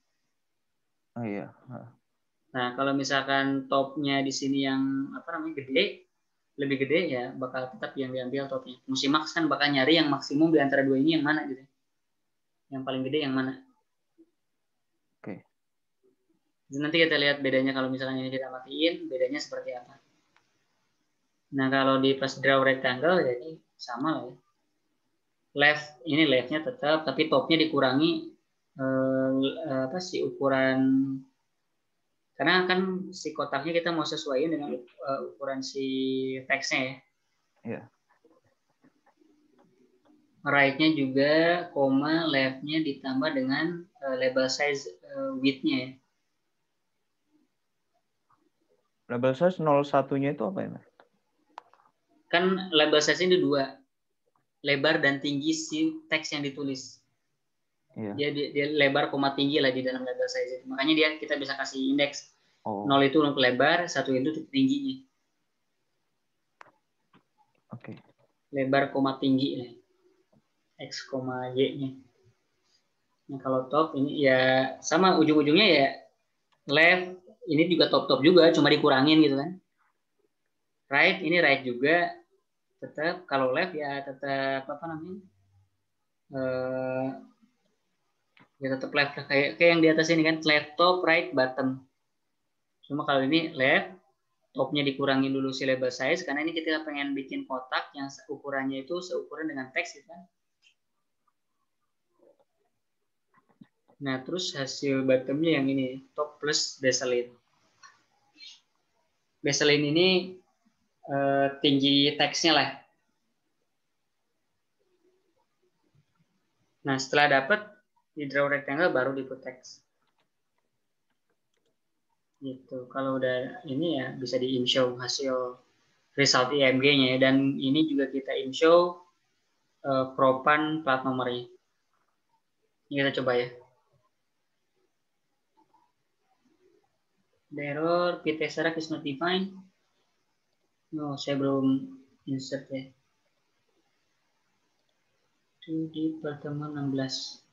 Speaker 2: Oh iya.
Speaker 1: Nah, kalau misalkan topnya di sini yang gede, lebih gede ya bakal tetap yang diambil topnya. Musimax kan bakal nyari yang maksimum di antara dua ini yang mana gitu. Yang paling gede yang mana.
Speaker 2: Oke.
Speaker 1: Jadi nanti kita lihat bedanya kalau misalnya ini kita matiin, bedanya seperti apa. Nah, kalau di pas draw rectangle jadi sama lah ya. Leftnya tetap, tapi topnya dikurangi si ukuran, karena kan si kotaknya kita mau sesuaiin dengan ukuran si teksnya ya.
Speaker 2: Iya.
Speaker 1: Right-nya juga, koma, left-nya ditambah dengan label size width-nya ya.
Speaker 2: Label size 01-nya itu apa ya, Mas?
Speaker 1: Kan label size ini dua, lebar dan tinggi si teks yang ditulis. Iya. Dia lebar, koma, tinggi lah di dalam label size itu. Makanya kita bisa kasih indeks. 0 itu untuk lebar, 1 itu untuk tingginya.
Speaker 2: Oke.
Speaker 1: Lebar, koma, tinggi lah. X, Y-nya. Nah, kalau top ini ya sama ujung-ujungnya ya left, ini juga top juga, cuma dikurangin gitu kan. Right, ini right juga tetap, kalau left ya tetap Ya tetap left kayak yang di atas ini kan, left top, right bottom. Cuma kalau ini left, topnya dikurangin dulu si label size karena ini kita pengen bikin kotak yang ukurannya itu seukuran dengan teks gitu kan. Nah, terus hasil bottomnya yang ini, top plus bezel. Bezel ini tinggi teksnya lah. Nah, setelah dapat di draw rectangle baru di put text. Gitu. Kalau udah ini ya bisa di in-show hasil result IMG-nya ya. Dan ini juga kita in-show propan plat nomornya. Ini kita coba ya. The error Ptesseract is not defined. No, saya belum insert ya. Itu di pertemuan 16.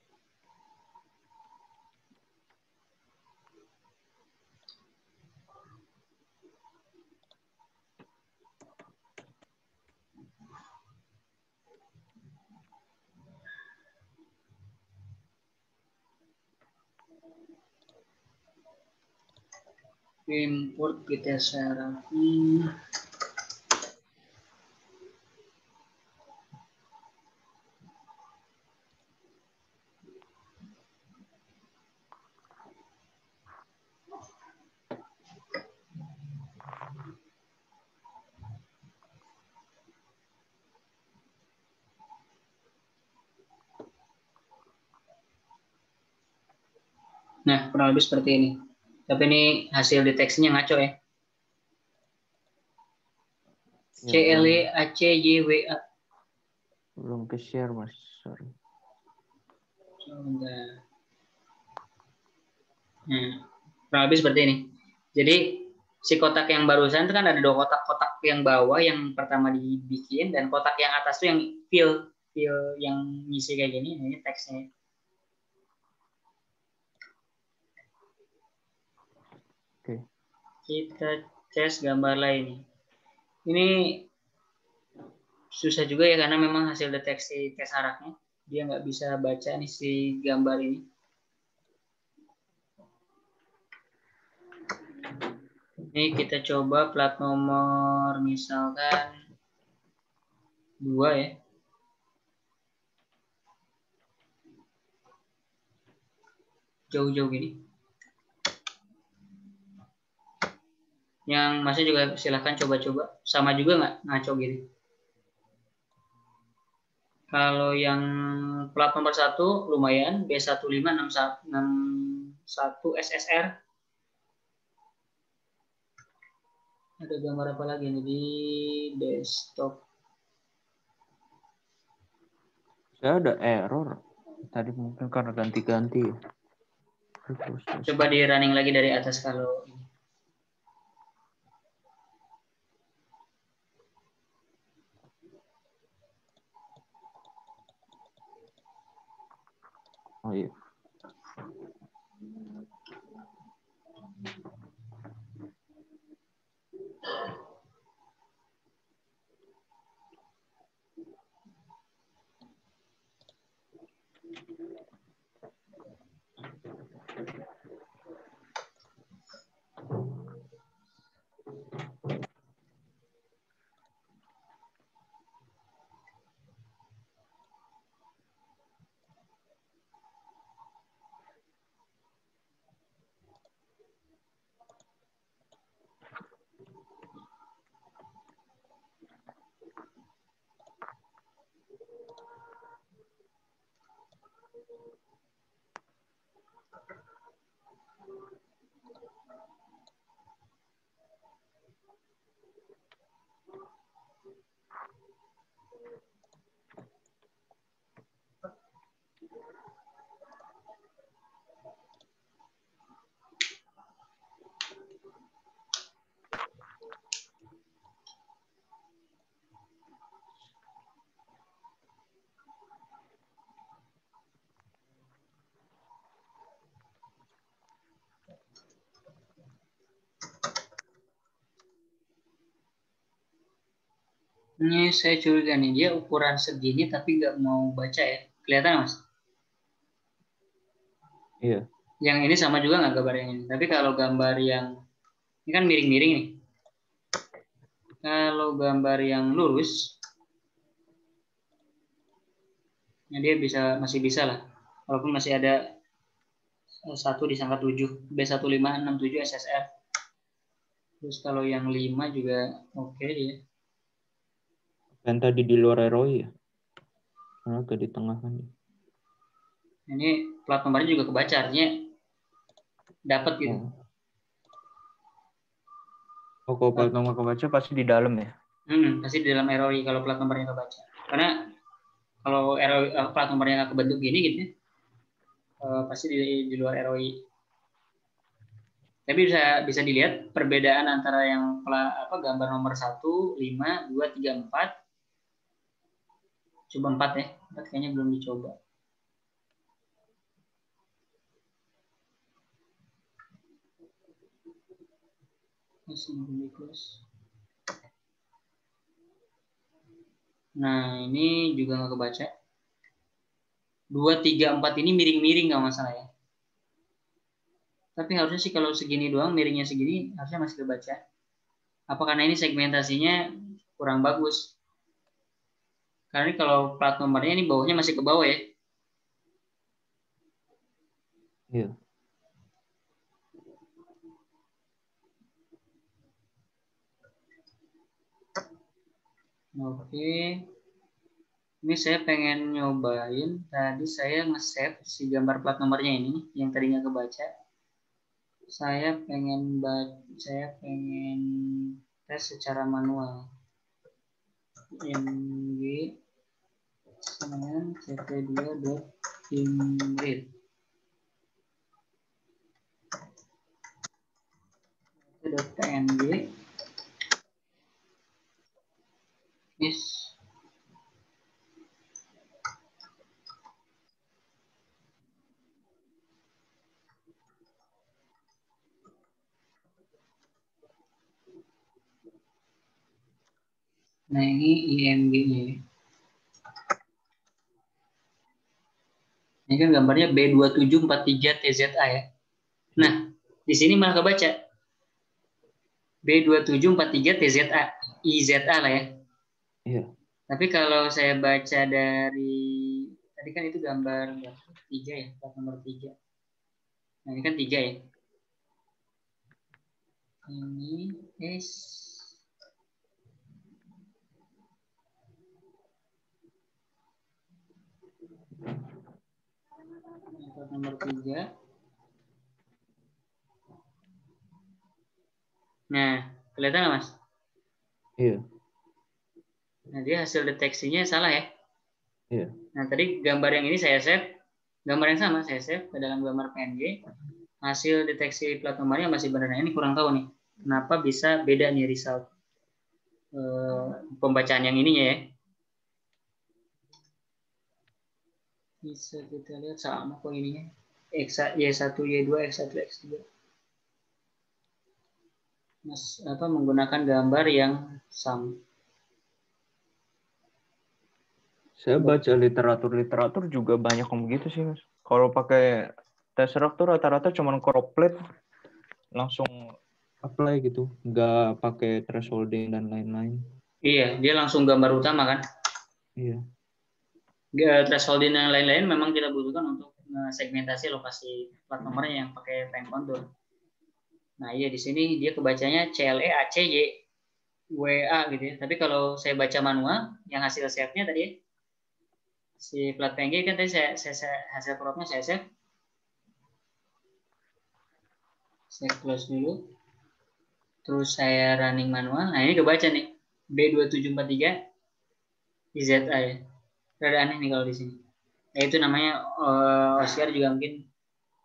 Speaker 1: Import Ptesseract. Nah, kurang lebih seperti ini. Tapi ini hasil deteksinya ngaco ya. CLEACYWA.
Speaker 2: Belum ke share mas, sorry.
Speaker 1: Nah, kurang lebih seperti ini. Jadi si kotak yang barusan itu kan ada dua kotak yang bawah yang pertama dibikin dan kotak yang atas itu yang fill yang ngisi kayak gini. Ini teksnya.
Speaker 2: Oke.
Speaker 1: Kita tes gambar lain. Ini susah juga ya karena memang hasil deteksi tes haraknya dia nggak bisa baca nih si gambar ini. Ini kita coba plat nomor misalkan 2 ya. Jauh-jauh gini. Yang masnya juga silahkan coba-coba. Sama juga nggak ngaco gini. Kalau yang plat nomor 1 lumayan B1561 SSR. Ada gambar apa lagi nih di desktop?
Speaker 2: Saya ada error. Tadi mungkin karena ganti-ganti.
Speaker 1: Coba di running lagi dari atas kalau ini.
Speaker 2: Oh iya.
Speaker 1: Ini saya curiga nih dia ukuran segini tapi nggak mau baca ya. Kelihatan Mas?
Speaker 2: Iya.
Speaker 1: Yang ini sama juga nggak gambar yang ini? Tapi kalau gambar yang ini kan miring-miring nih. Kalau gambar yang lurus, ya dia masih bisa lah. Walaupun masih ada 1 disangka 7, B1567 SSR. Terus kalau yang 5 juga oke ya.
Speaker 2: Yang tadi di luar ROI ya? Agak di tengah kan.
Speaker 1: Ini plat nomornya juga kebaca, artinya dapat gitu.
Speaker 2: Oh, kalau plat nomor kebaca pasti di dalam ya?
Speaker 1: Pasti di dalam ROI kalau plat nomornya kebaca. Karena kalau ROI, plat nomornya nggak kebentuk gini gitu ya, pasti di luar ROI. Tapi bisa dilihat perbedaan antara yang gambar nomor 1, 5, 2, 3, 4. Coba 4 ya. 4 kayaknya belum dicoba. Nah, ini juga nggak kebaca. 2, 3, 4 ini miring-miring nggak masalah ya. Tapi harusnya sih kalau segini doang, miringnya segini, harusnya masih kebaca. Apa karena ini segmentasinya kurang bagus? Karena ini kalau plat nomornya ini bawahnya masih ke bawah ya.
Speaker 2: Iya.
Speaker 1: Oke. Ini saya pengen nyobain. Tadi saya nge-save si gambar plat nomornya ini yang tadinya kebaca. Saya pengen tes secara manual. mg dengan cp2.imread. .png is nah ini img-nya. Ini kan gambarnya B2743TZA ya. Nah, di sini malah kebaca B2743TZA, IZA lah ya.
Speaker 2: Iya.
Speaker 1: Tapi kalau saya baca dari tadi kan itu gambar 3 ya, plat nomor 3. Nah, ini kan 3 ya. Ini S plat nomor 3. Nah, kelihatan nggak Mas?
Speaker 2: Iya.
Speaker 1: Nah, dia hasil deteksinya salah ya.
Speaker 2: Iya.
Speaker 1: Nah, tadi gambar yang ini saya save, gambar yang sama saya save ke dalam gambar PNG. Hasil deteksi plat nomornya masih benar. Nah, ini kurang tahu nih. Kenapa bisa beda nih result pembacaan yang ininya ya. Bisa kita lihat sama kok ininya. Y1, Y2, X1, X2. Menggunakan gambar yang sama.
Speaker 2: Saya baca literatur juga banyak yang begitu sih, Mas. Kalau pakai Tesseract tuh rata-rata cuma crop plate langsung apply gitu, nggak pakai thresholding dan lain-lain.
Speaker 1: Iya, dia langsung gambar utama kan.
Speaker 2: Iya.
Speaker 1: Thresholding dan lain-lain memang kita butuhkan untuk segmentasi lokasi plat nomornya yang pakai time contour. Nah iya di sini dia kebacanya CLE ACY WA gitu ya. Tapi kalau saya baca manual yang hasil save-nya tadi si plat PNG kan tadi saya hasil crop-nya saya save. Saya close dulu. Terus saya running manual. Nah ini kebaca nih B2743 IZA ya. Rada aneh nih kalau di sini. Ya itu namanya OCR juga mungkin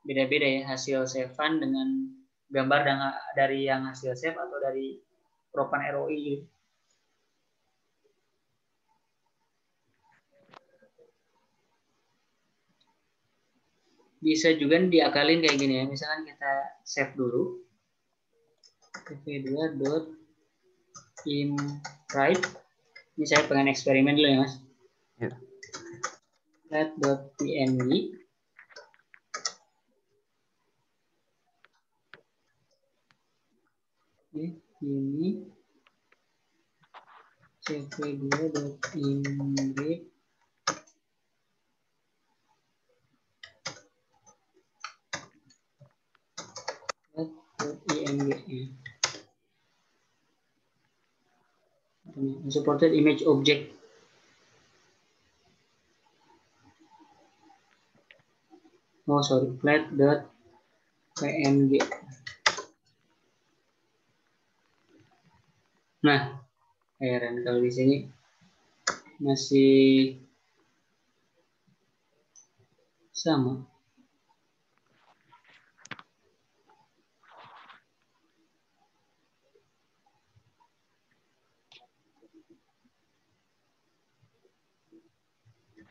Speaker 1: beda-beda ya hasil save-an dengan gambar dari yang hasil save atau dari propan ROI gitu. Bisa juga diakalin kayak gini ya. Misalkan kita save dulu. cp2.imwrite. Ini saya pengen eksperimen dulu ya Mas.
Speaker 2: Ya.
Speaker 1: flat.png. Oke, ini cv2.img. .img. Supported image object. Oh sorry, flat.png. Nah, heran kalau di sini masih sama.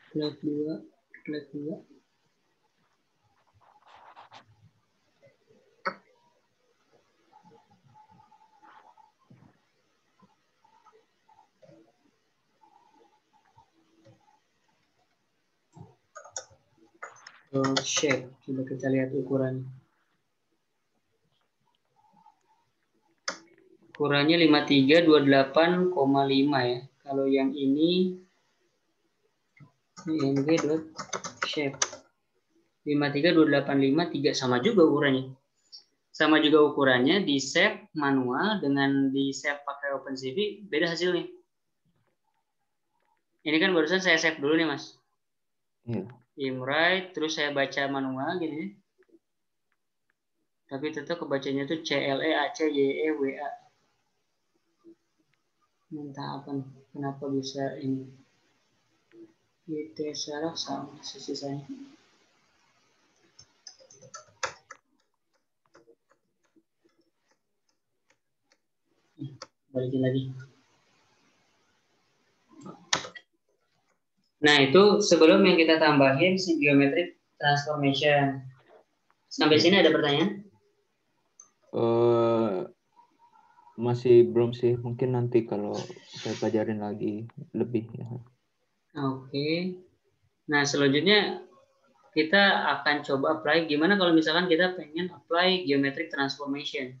Speaker 1: Flat 2. Shape, coba kita lihat ukuran. Ukurannya 5328,5 ya. Kalau yang ini img.shape 53285 sama juga ukurannya. Sama juga ukurannya, di save manual dengan di save pakai OpenCV beda hasilnya. Ini kan barusan saya save dulu nih Mas.
Speaker 2: Iya.
Speaker 1: Imwrite, terus saya baca manual gini. Tapi tetap kebacanya tuh CLE, AC, YE, WA. Entah apa nih, kenapa bisa ini. IT syarat sama sisanya. Balikin lagi. Nah, itu sebelum yang kita tambahin si geometric transformation. Sampai sini ada pertanyaan?
Speaker 2: Masih belum sih. Mungkin nanti kalau saya pelajarin lagi lebih ya.
Speaker 1: Oke. Nah, selanjutnya kita akan coba apply. Gimana kalau misalkan kita pengen apply geometric transformation?